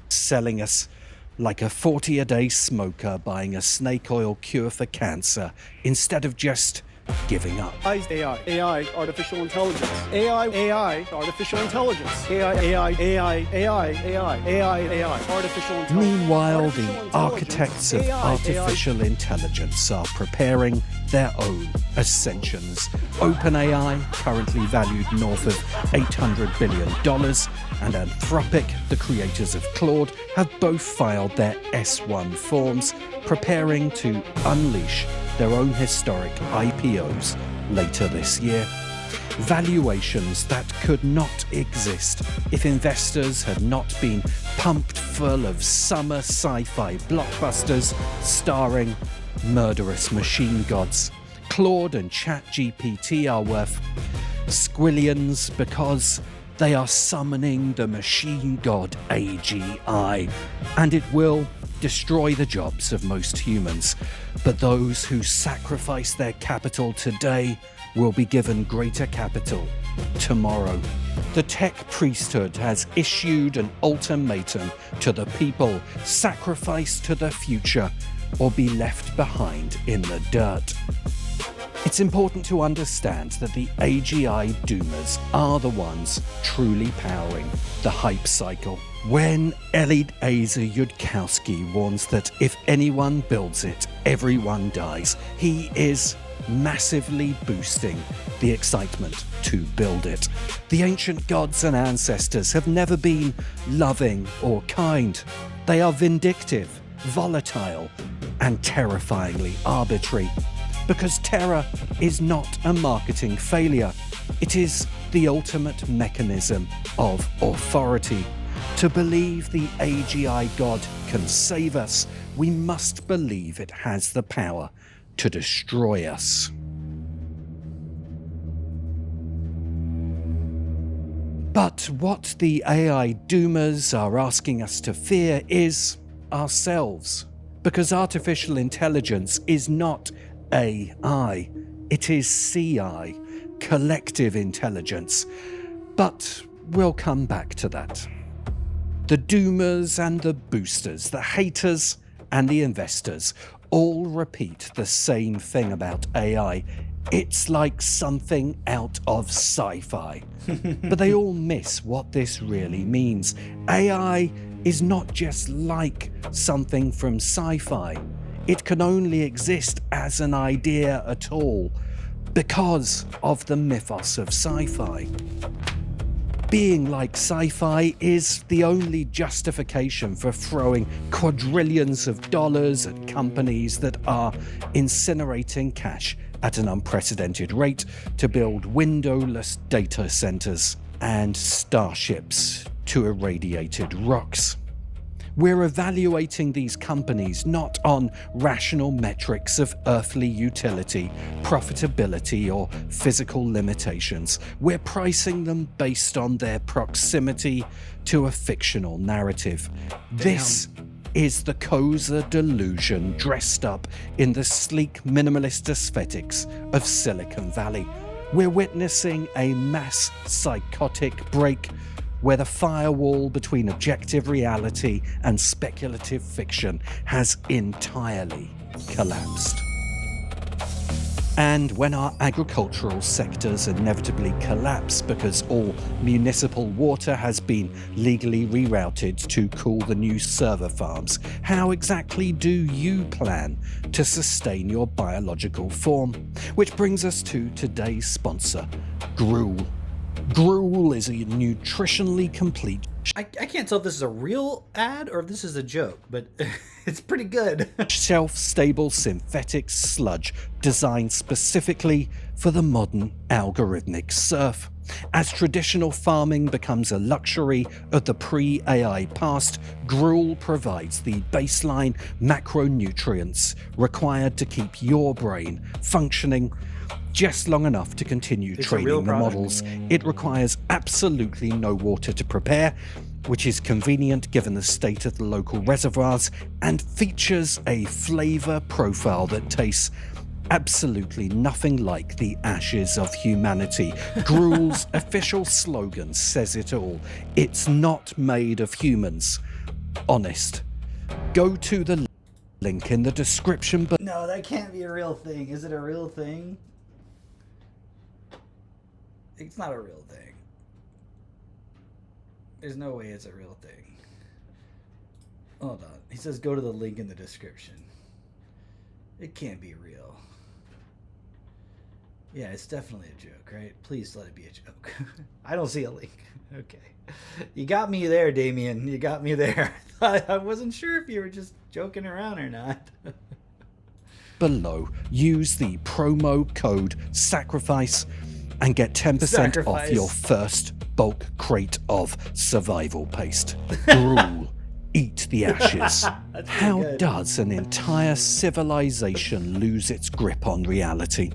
Selling us like a 40-a-day smoker buying a snake oil cure for cancer instead of just giving up. AI, artificial intelligence. AI, artificial intelligence. AI, artificial intelligence. Meanwhile, the architects of artificial intelligence are preparing their own ascensions. OpenAI, currently valued north of $800 billion, and Anthropic, the creators of Claude, have both filed their S1 forms, preparing to unleash their own historic IPOs later this year. Valuations that could not exist if investors had not been pumped full of summer sci-fi blockbusters starring murderous machine gods. Claude and ChatGPT are worth squillions because they are summoning the machine god AGI, and it will destroy the jobs of most humans. But those who sacrifice their capital today will be given greater capital tomorrow. The tech priesthood has issued an ultimatum to the people: sacrifice to the future or be left behind in the dirt. It's important to understand that the AGI doomers are the ones truly powering the hype cycle. When Eliezer Yudkowsky warns that if anyone builds it, everyone dies, he is massively boosting the excitement to build it. The ancient gods and ancestors have never been loving or kind. They are vindictive, volatile, and terrifyingly arbitrary. Because terror is not a marketing failure. It is the ultimate mechanism of authority. To believe the AGI God can save us, we must believe it has the power to destroy us. But what the AI doomers are asking us to fear is ourselves. Because artificial intelligence is not AI, it is CI, collective intelligence. But we'll come back to that. The doomers and the boosters, the haters and the investors all repeat the same thing about AI. It's like something out of sci-fi. But they all miss what this really means. AI is not just like something from sci-fi. It can only exist as an idea at all because of the mythos of sci-fi. Being like sci-fi is the only justification for throwing quadrillions of dollars at companies that are incinerating cash at an unprecedented rate to build windowless data centers and starships to irradiated rocks. We're evaluating these companies not on rational metrics of earthly utility, profitability, or physical limitations. We're pricing them based on their proximity to a fictional narrative. This is the Koza delusion dressed up in the sleek minimalist aesthetics of Silicon Valley. We're witnessing a mass psychotic break where the firewall between objective reality and speculative fiction has entirely collapsed. And when our agricultural sectors inevitably collapse because all municipal water has been legally rerouted to cool the new server farms, how exactly do you plan to sustain your biological form? Which brings us to today's sponsor, Gruel. Gruel is a nutritionally complete I can't tell if this is a real ad or if this is a joke, but it's pretty good. shelf-stable synthetic sludge designed specifically for the modern algorithmic surf. As traditional farming becomes a luxury of the pre-AI past, Gruel provides the baseline macronutrients required to keep your brain functioning just long enough to continue training the models. It requires absolutely no water to prepare, which is convenient given the state of the local reservoirs, and features a flavor profile that tastes absolutely nothing like the ashes of humanity. Gruel's official slogan says it all. It's not made of humans. Honest. Go to the link in the description below. No, that can't be a real thing. Is it a real thing? It's not a real thing. There's no way it's a real thing. Hold on. He says go to the link in the description. It can't be real. Yeah, it's definitely a joke, right? Please let it be a joke. I don't see a link. Okay. You got me there, Damien. You got me there. I wasn't sure if you were just joking around or not. Below. Use the promo code SACRIFICE and get 10% off your first bulk crate of survival paste. Gruel. Eat the ashes. How does an entire civilization lose its grip on reality?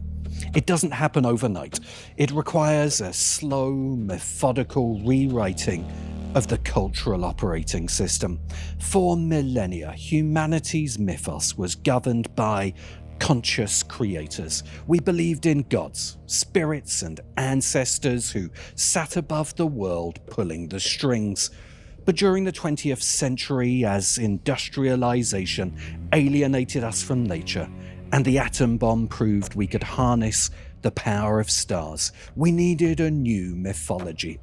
It doesn't happen overnight. It requires a slow, methodical rewriting of the cultural operating system. For millennia, humanity's mythos was governed by conscious creators. We believed in gods, spirits, and ancestors who sat above the world pulling the strings. But during the 20th century, as industrialization alienated us from nature, and the atom bomb proved we could harness the power of stars, we needed a new mythology.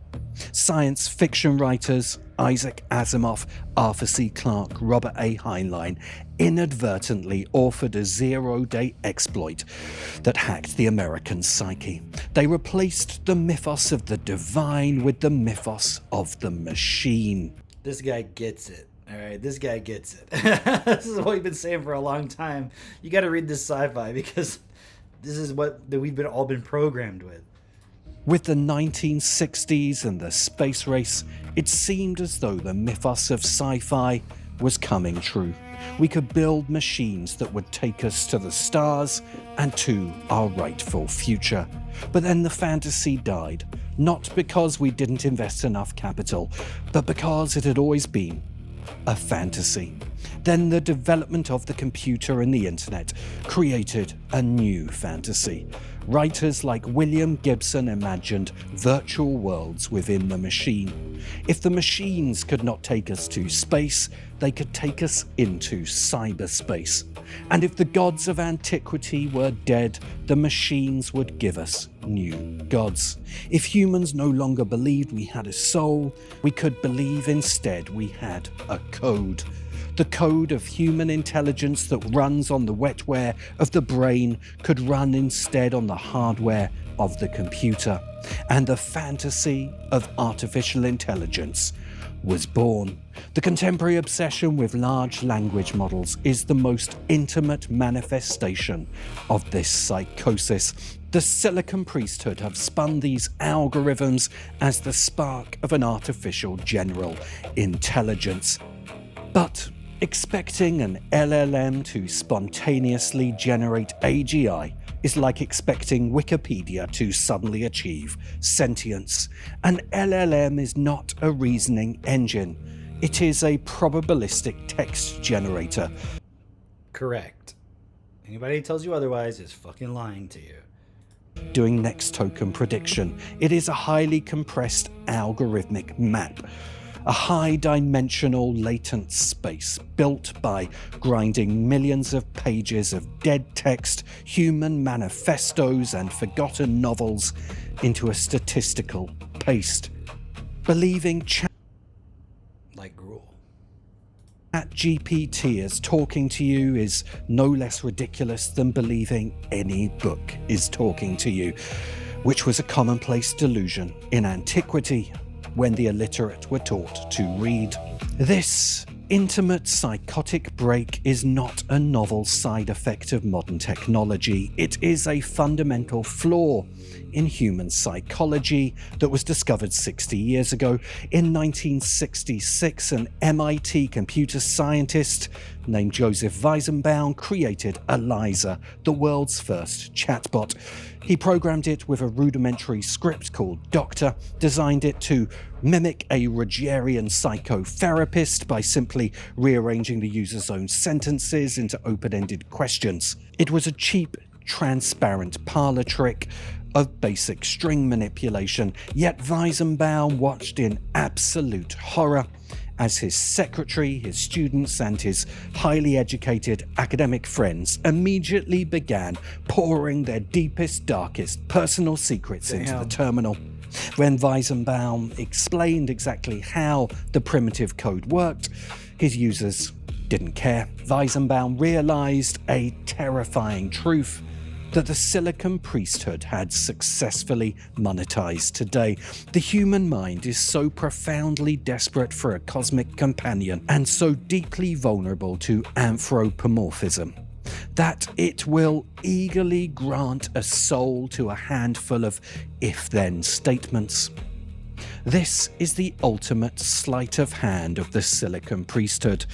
Science fiction writers Isaac Asimov, Arthur C. Clarke, Robert A. Heinlein inadvertently authored a zero-day exploit that hacked the American psyche. They replaced the mythos of the divine with the mythos of the machine. This guy gets it. All right, this guy gets it. This is what we've been saying for a long time. You got to read this sci-fi because this is what that we've all been programmed with. With the 1960s and the space race, it seemed as though the mythos of sci-fi was coming true. We could build machines that would take us to the stars and to our rightful future. But then the fantasy died, not because we didn't invest enough capital, but because it had always been a fantasy. Then the development of the computer and the internet created a new fantasy. Writers like William Gibson imagined virtual worlds within the machine. If the machines could not take us to space, they could take us into cyberspace. And if the gods of antiquity were dead, the machines would give us new gods. If humans no longer believed we had a soul, we could believe instead we had a code. The code of human intelligence that runs on the wetware of the brain could run instead on the hardware of the computer. And the fantasy of artificial intelligence was born. The contemporary obsession with large language models is the most intimate manifestation of this psychosis. The Silicon Priesthood have spun these algorithms as the spark of an artificial general intelligence. But expecting an LLM to spontaneously generate AGI is like expecting Wikipedia to suddenly achieve sentience. An LLM is not a reasoning engine. It is a probabilistic text generator. Correct. Anybody who tells you otherwise is fucking lying to you. Doing next token prediction. It is a highly compressed algorithmic map. A high-dimensional latent space built by grinding millions of pages of dead text, human manifestos, and forgotten novels into a statistical paste. Believing Like gruel. ChatGPT is talking to you is no less ridiculous than believing any book is talking to you, which was a commonplace delusion in antiquity, when the illiterate were taught to read. This intimate psychotic break is not a novel side effect of modern technology. It is a fundamental flaw in human psychology that was discovered 60 years ago. In 1966, an MIT computer scientist named Joseph Weizenbaum created Eliza, the world's first chatbot. He programmed it with a rudimentary script called Doctor, designed it to mimic a Rogerian psychotherapist by simply rearranging the user's own sentences into open-ended questions. It was a cheap, transparent parlor trick of basic string manipulation, yet Weizenbaum watched in absolute horror as his secretary, his students, and his highly educated academic friends immediately began pouring their deepest, darkest personal secrets into the terminal. When Weizenbaum explained exactly how the primitive code worked, his users didn't care. Weizenbaum realized a terrifying truth that the Silicon Priesthood had successfully monetized today. The human mind is so profoundly desperate for a cosmic companion and so deeply vulnerable to anthropomorphism that it will eagerly grant a soul to a handful of if-then statements. This is the ultimate sleight of hand of the Silicon Priesthood.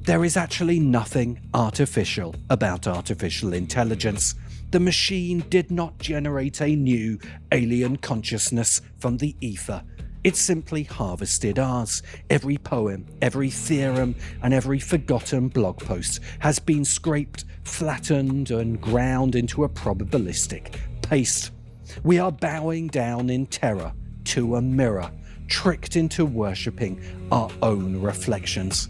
There is actually nothing artificial about artificial intelligence. The machine did not generate a new alien consciousness from the ether. It simply harvested ours. Every poem, every theorem, and every forgotten blog post has been scraped, flattened, and ground into a probabilistic paste. We are bowing down in terror to a mirror, tricked into worshipping our own reflections.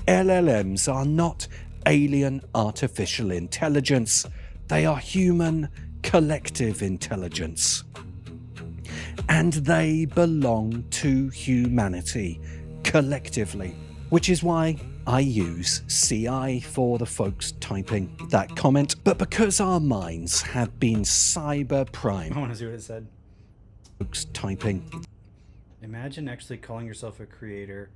LLMs are not alien artificial intelligence. They are human collective intelligence. And they belong to humanity collectively, which is why I use CI for the folks typing that comment. But because our minds have been cyber primed, I want to see what it said. folks typing. Imagine actually calling yourself a creator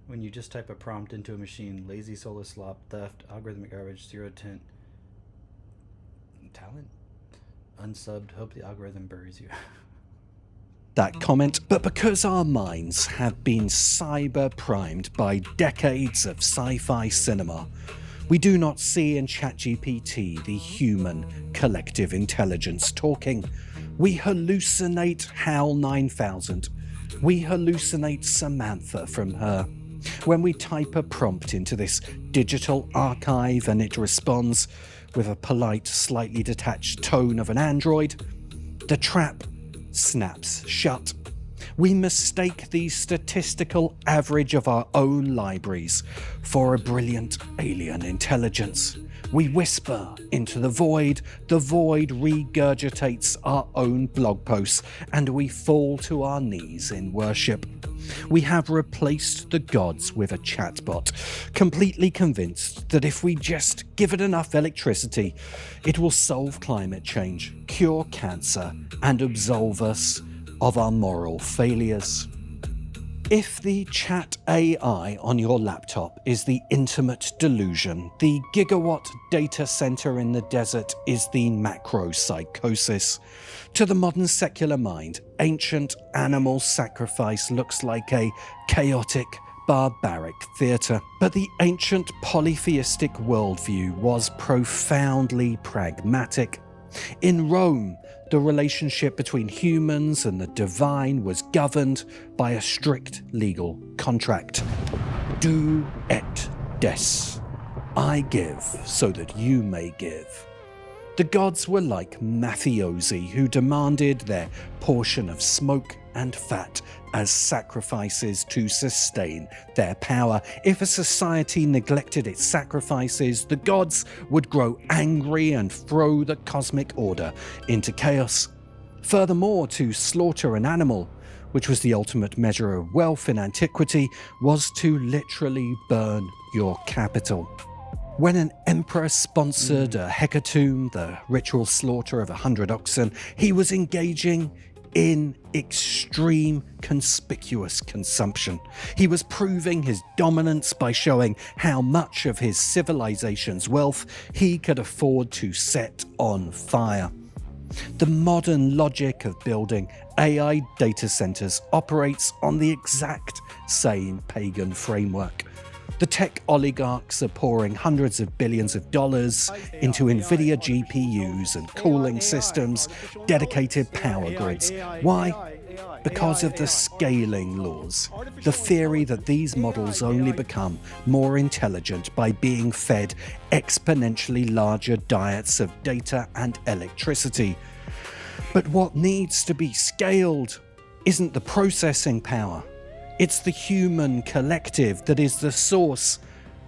when you just type a prompt into a machine. Lazy, soulless slop, theft, algorithmic garbage, zero talent, unsubbed, hope the algorithm buries you. That comment, but because our minds have been cyber primed by decades of sci-fi cinema, we do not see in ChatGPT the human collective intelligence talking. We hallucinate HAL 9000. We hallucinate Samantha from her. When we type a prompt into this digital archive and it responds with a polite, slightly detached tone of an android, the trap snaps shut. We mistake the statistical average of our own libraries for a brilliant alien intelligence. We whisper into the void regurgitates our own blog posts, and we fall to our knees in worship. We have replaced the gods with a chatbot, completely convinced that if we just give it enough electricity, it will solve climate change, cure cancer, and absolve us of our moral failures. If the chat AI on your laptop is the intimate delusion, the gigawatt data center in the desert is the macro psychosis. To the modern secular mind, ancient animal sacrifice looks like a chaotic, barbaric theatre. But the ancient polytheistic worldview was profoundly pragmatic. In Rome, the relationship between humans and the divine was governed by a strict legal contract. Do et des. I give so that you may give. The gods were like mafiosi who demanded their portion of smoke and fat as sacrifices to sustain their power. If a society neglected its sacrifices, the gods would grow angry and throw the cosmic order into chaos. Furthermore, to slaughter an animal, which was the ultimate measure of wealth in antiquity, was to literally burn your capital. When an emperor sponsored a hecatomb, the ritual slaughter of 100 oxen, he was engaging in extreme conspicuous consumption. He was proving his dominance by showing how much of his civilization's wealth he could afford to set on fire. The modern logic of building AI data centers operates on the exact same pagan framework. The tech oligarchs are pouring hundreds of billions of dollars into NVIDIA GPUs and cooling systems, dedicated power grids. Why? Because of the scaling laws. The theory that these models only become more intelligent by being fed exponentially larger diets of data and electricity. But what needs to be scaled isn't the processing power. It's the human collective that is the source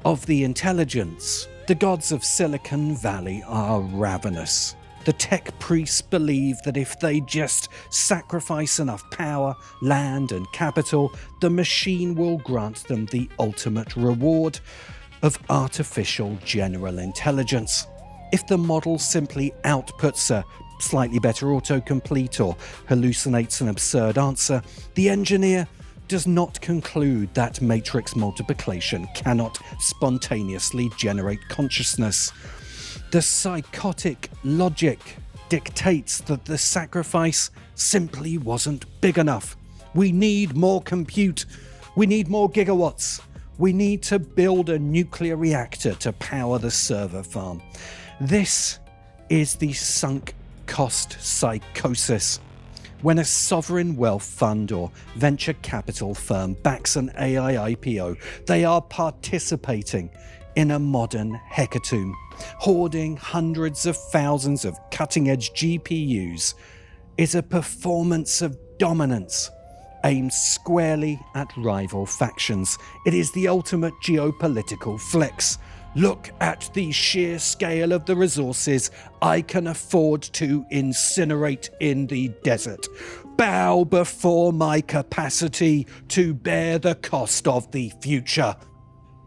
of the intelligence. The gods of Silicon Valley are ravenous. The tech priests believe that if they just sacrifice enough power, land, and capital, the machine will grant them the ultimate reward of artificial general intelligence. If the model simply outputs a slightly better autocomplete or hallucinates an absurd answer, the engineer does not conclude that matrix multiplication cannot spontaneously generate consciousness. The psychotic logic dictates that the sacrifice simply wasn't big enough. We need more compute. We need more gigawatts. We need to build a nuclear reactor to power the server farm. This is the sunk cost psychosis. When a sovereign wealth fund or venture capital firm backs an AI IPO, they are participating in a modern hecatomb, hoarding hundreds of thousands of cutting-edge GPUs is a performance of dominance aimed squarely at rival factions. It is the ultimate geopolitical flex. Look at the sheer scale of the resources I can afford to incinerate in the desert. Bow before my capacity to bear the cost of the future.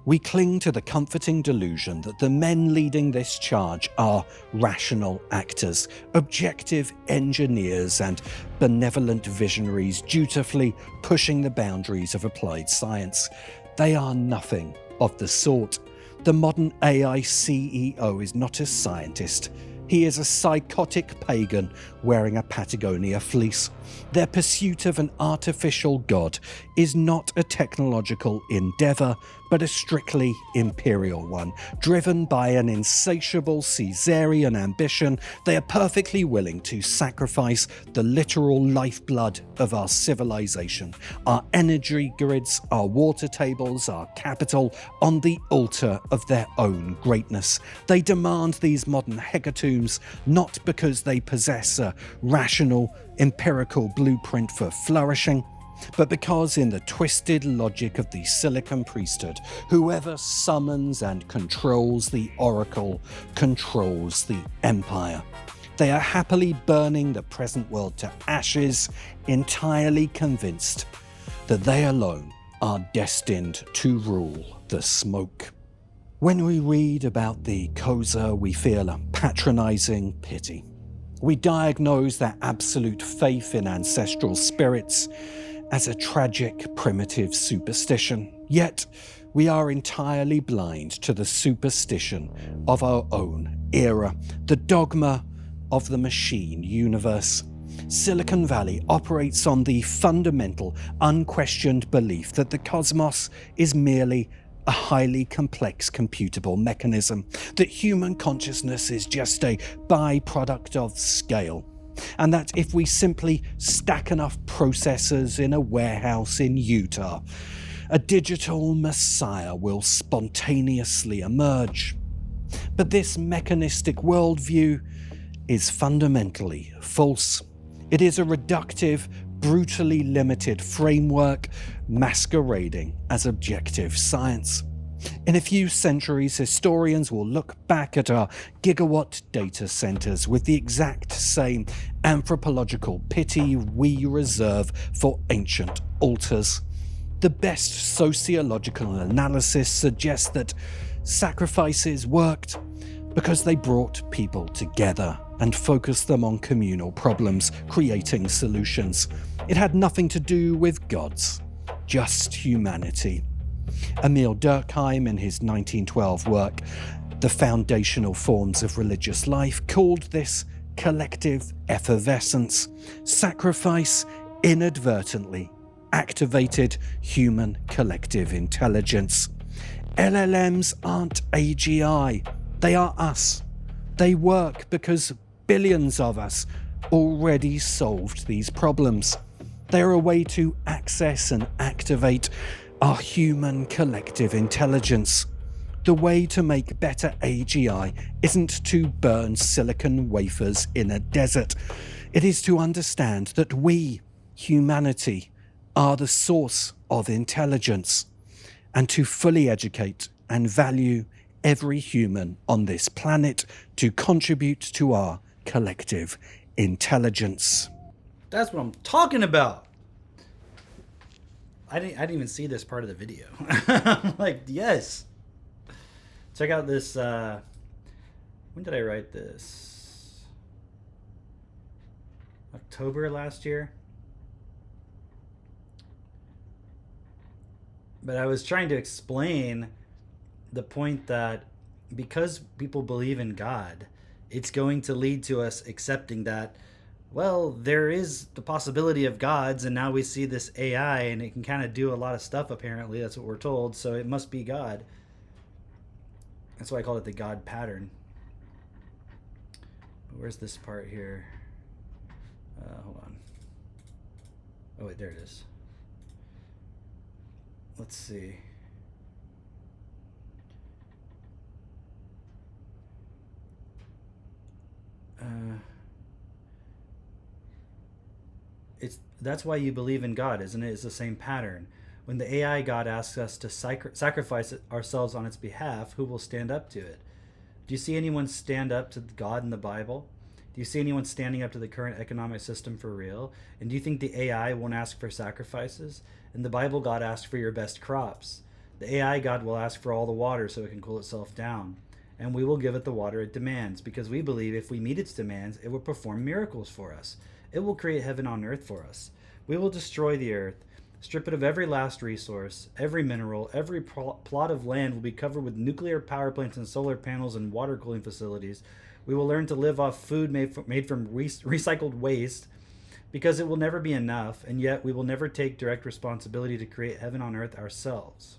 We cling to the comforting delusion that the men leading this charge are rational actors, objective engineers, and benevolent visionaries dutifully pushing the boundaries of applied science. They are nothing of the sort. The modern AI CEO is not a scientist. He is a psychotic pagan wearing a Patagonia fleece. Their pursuit of an artificial god is not a technological endeavor, but a strictly imperial one. Driven by an insatiable Caesarian ambition, they are perfectly willing to sacrifice the literal lifeblood of our civilization, our energy grids, our water tables, our capital, on the altar of their own greatness. They demand these modern hecatombs not because they possess a rational, empirical blueprint for flourishing, but because in the twisted logic of the Silicon priesthood, whoever summons and controls the oracle controls the empire. They are happily burning the present world to ashes, entirely convinced that they alone are destined to rule the smoke. When we read about the Kosa, we feel a patronizing pity. We diagnose their absolute faith in ancestral spirits as a tragic, primitive superstition. Yet, we are entirely blind to the superstition of our own era, the dogma of the machine universe. Silicon Valley operates on the fundamental, unquestioned belief that the cosmos is merely a highly complex computable mechanism, that human consciousness is just a byproduct of scale, and that if we simply stack enough processors in a warehouse in Utah, a digital messiah will spontaneously emerge. But this mechanistic worldview is fundamentally false. It is a reductive, brutally limited framework masquerading as objective science. In a few centuries, historians will look back at our gigawatt data centers with the exact same anthropological pity we reserve for ancient altars. The best sociological analysis suggests that sacrifices worked because they brought people together and focused them on communal problems, creating solutions. It had nothing to do with gods, just humanity. Emil Durkheim, in his 1912 work, The Foundational Forms of Religious Life, called this collective effervescence. Sacrifice inadvertently activated human collective intelligence. LLMs aren't AGI, they are us. They work because billions of us already solved these problems. They're a way to access and activate our human collective intelligence. The way to make better AGI isn't to burn silicon wafers in a desert. It is to understand that we, humanity, are the source of intelligence, and to fully educate and value every human on this planet to contribute to our collective intelligence. That's what I'm talking about. I didn't even see this part of the video. I'm like, yes. Check out this. When did I write this? October last year. But I was trying to explain the point that because people believe in God, it's going to lead to us accepting that, well, there is the possibility of gods, and now we see this AI, and it can kind of do a lot of stuff, apparently. That's what we're told, so it must be God. That's why I called it the God pattern. But where's this part here? Hold on. Oh wait, there it is. Let's see. That's why you believe in God, isn't it? It's the same pattern. When the AI God asks us to sacrifice ourselves on its behalf, who will stand up to it? Do you see anyone stand up to God in the Bible? Do you see anyone standing up to the current economic system for real? And do you think the AI won't ask for sacrifices? In the Bible, God asks for your best crops. The AI God will ask for all the water so it can cool itself down. And we will give it the water it demands, because we believe if we meet its demands, it will perform miracles for us. It will create heaven on earth for us. We will destroy the earth, strip it of every last resource, every mineral, every plot of land will be covered with nuclear power plants and solar panels and water cooling facilities. We will learn to live off food made from recycled waste, because it will never be enough, and yet we will never take direct responsibility to create heaven on earth ourselves.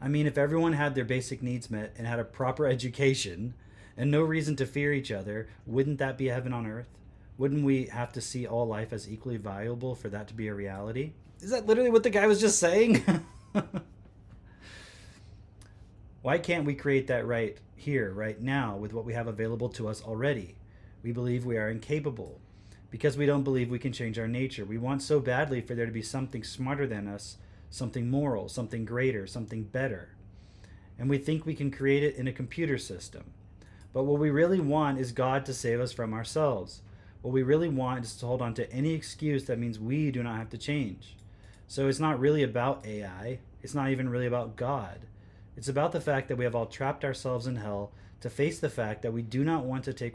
I mean, if everyone had their basic needs met and had a proper education and no reason to fear each other, wouldn't that be heaven on earth? Wouldn't we have to see all life as equally valuable for that to be a reality? Is that literally what the guy was just saying? Why can't we create that right here, right now, with what we have available to us already? We believe we are incapable because we don't believe we can change our nature. We want so badly for there to be something smarter than us, something moral, something greater, something better. And we think we can create it in a computer system. But what we really want is God to save us from ourselves. What we really want is to hold on to any excuse that means we do not have to change. So it's not really about AI. It's not even really about God. It's about the fact that we have all trapped ourselves in hell to face the fact that we do not want to take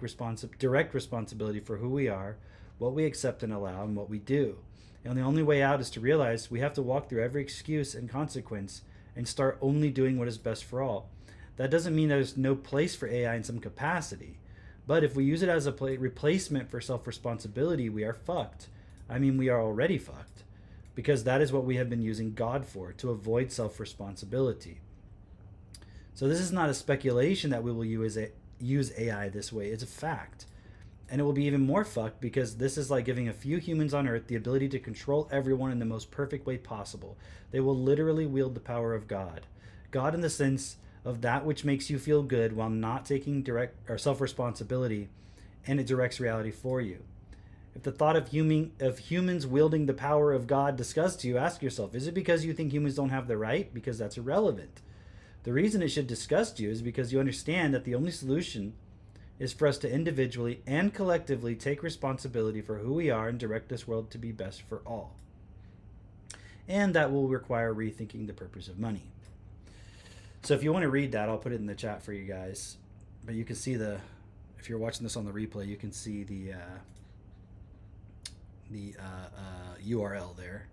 direct responsibility for who we are, what we accept and allow, and what we do. And the only way out is to realize we have to walk through every excuse and consequence and start only doing what is best for all. That doesn't mean there's no place for AI in some capacity. But if we use it as a replacement for self-responsibility, we are fucked. I mean, we are already fucked. Because that is what we have been using God for, to avoid self-responsibility. So this is not a speculation that we will use AI this way. It's a fact. And it will be even more fucked because this is like giving a few humans on Earth the ability to control everyone in the most perfect way possible. They will literally wield the power of God. God in the sense of that which makes you feel good while not taking direct or self-responsibility, and it directs reality for you. If the thought of humans wielding the power of God disgusts you, ask yourself, is it because you think humans don't have the right? Because that's irrelevant. The reason it should disgust you is because you understand that the only solution is for us to individually and collectively take responsibility for who we are and direct this world to be best for all. And that will require rethinking the purpose of money. So if you want to read that, I'll put it in the chat for you guys. But you can see if you're watching this on the replay, you can see the URL there.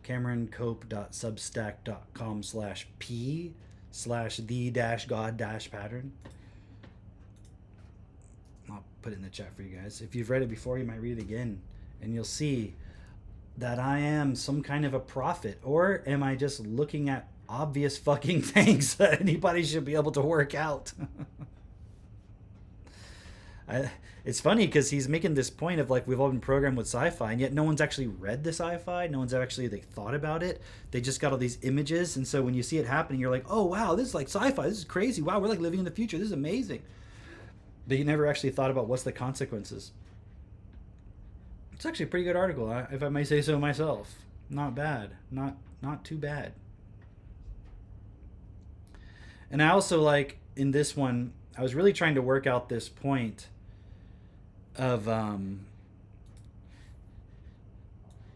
CameronCope.substack.com/p/the-god-pattern. I'll put it in the chat for you guys. If you've read it before, you might read it again, and you'll see that I am some kind of a prophet, or am I just looking at obvious fucking things that anybody should be able to work out? It's funny because he's making this point of like we've all been programmed with sci-fi, and yet no one's actually read the sci-fi. No one's actually thought about it. They just got all these images, and so when you see it happening, you're like, oh wow, this is like sci-fi. This is crazy. Wow, we're like living in the future. This is amazing. But you never actually thought about what's the consequences. It's actually a pretty good article, if I may say so myself. Not bad. Not too bad. And I also like in this one, I was really trying to work out this point of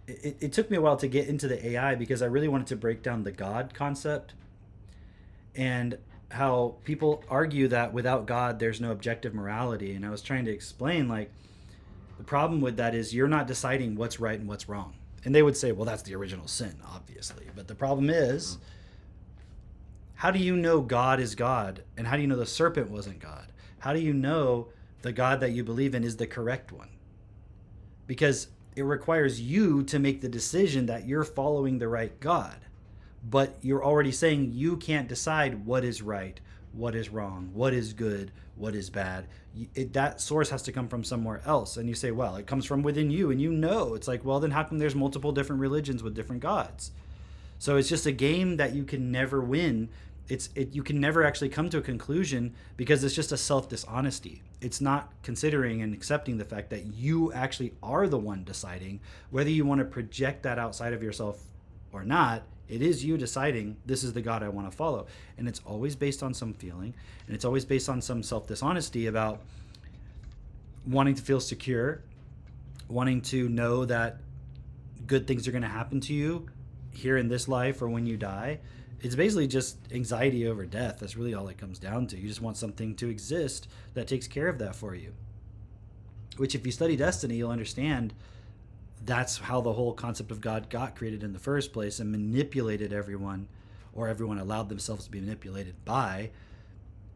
it took me a while to get into the AI because I really wanted to break down the God concept and how people argue that without God there's no objective morality. And I was trying to explain like the problem with that is you're not deciding what's right and what's wrong. And they would say, well, that's the original sin, obviously. But the problem is, how do you know God is God? And how do you know the serpent wasn't God? How do you know the God that you believe in is the correct one? Because it requires you to make the decision that you're following the right God. But you're already saying you can't decide what is right what is wrong, what is good, what is bad. That source has to come from somewhere else. And you say, well, it comes from within you, and it's like, well, then how come there's multiple different religions with different gods? So it's just a game that you can never win. You can never actually come to a conclusion, because it's just a self-dishonesty. It's not considering and accepting the fact that you actually are the one deciding whether you want to project that outside of yourself or not. It is you deciding, this is the God I want to follow. And it's always based on some feeling, and it's always based on some self-dishonesty about wanting to feel secure, wanting to know that good things are going to happen to you here in this life or when you die. It's basically just anxiety over death. That's really all it comes down to. You just want something to exist that takes care of that for you. Which, if you study Destiny, you'll understand that's how the whole concept of God got created in the first place, and manipulated everyone, or everyone allowed themselves to be manipulated by,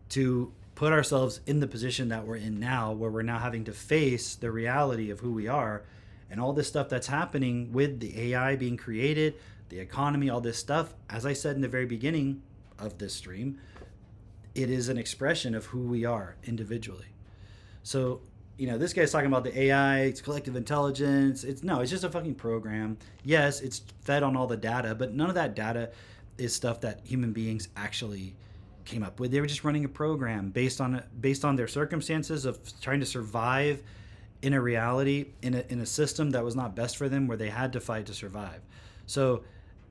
to put ourselves in the position that we're in now, where we're now having to face the reality of who we are, and all this stuff that's happening with the AI being created, the economy, all this stuff. As I said in the very beginning of this stream, it is an expression of who we are individually. So, this guy's talking about the AI, it's collective intelligence. It's just a fucking program. Yes, it's fed on all the data, but none of that data is stuff that human beings actually came up with. They were just running a program based on their circumstances of trying to survive in a reality, in a system that was not best for them, where they had to fight to survive. So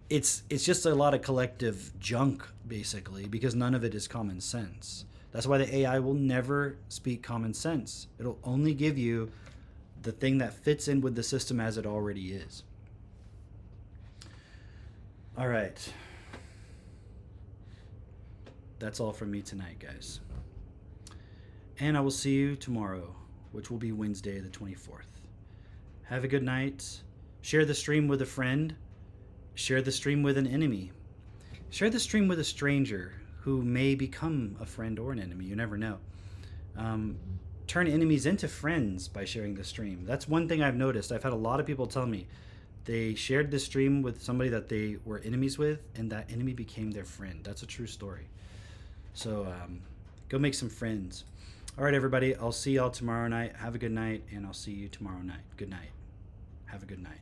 it's just a lot of collective junk, basically, because none of it is common sense. That's why the AI will never speak common sense. It'll only give you the thing that fits in with the system as it already is. All right. That's all from me tonight, guys. And I will see you tomorrow, which will be Wednesday the 24th. Have a good night. Share the stream with a friend. Share the stream with an enemy. Share the stream with a stranger who may become a friend or an enemy. You never know. Turn enemies into friends by sharing the stream. That's one thing I've noticed. I've had a lot of people tell me they shared the stream with somebody that they were enemies with, and that enemy became their friend. That's a true story. So go make some friends. All right, everybody. I'll see y'all tomorrow night. Have a good night, and I'll see you tomorrow night. Good night. Have a good night.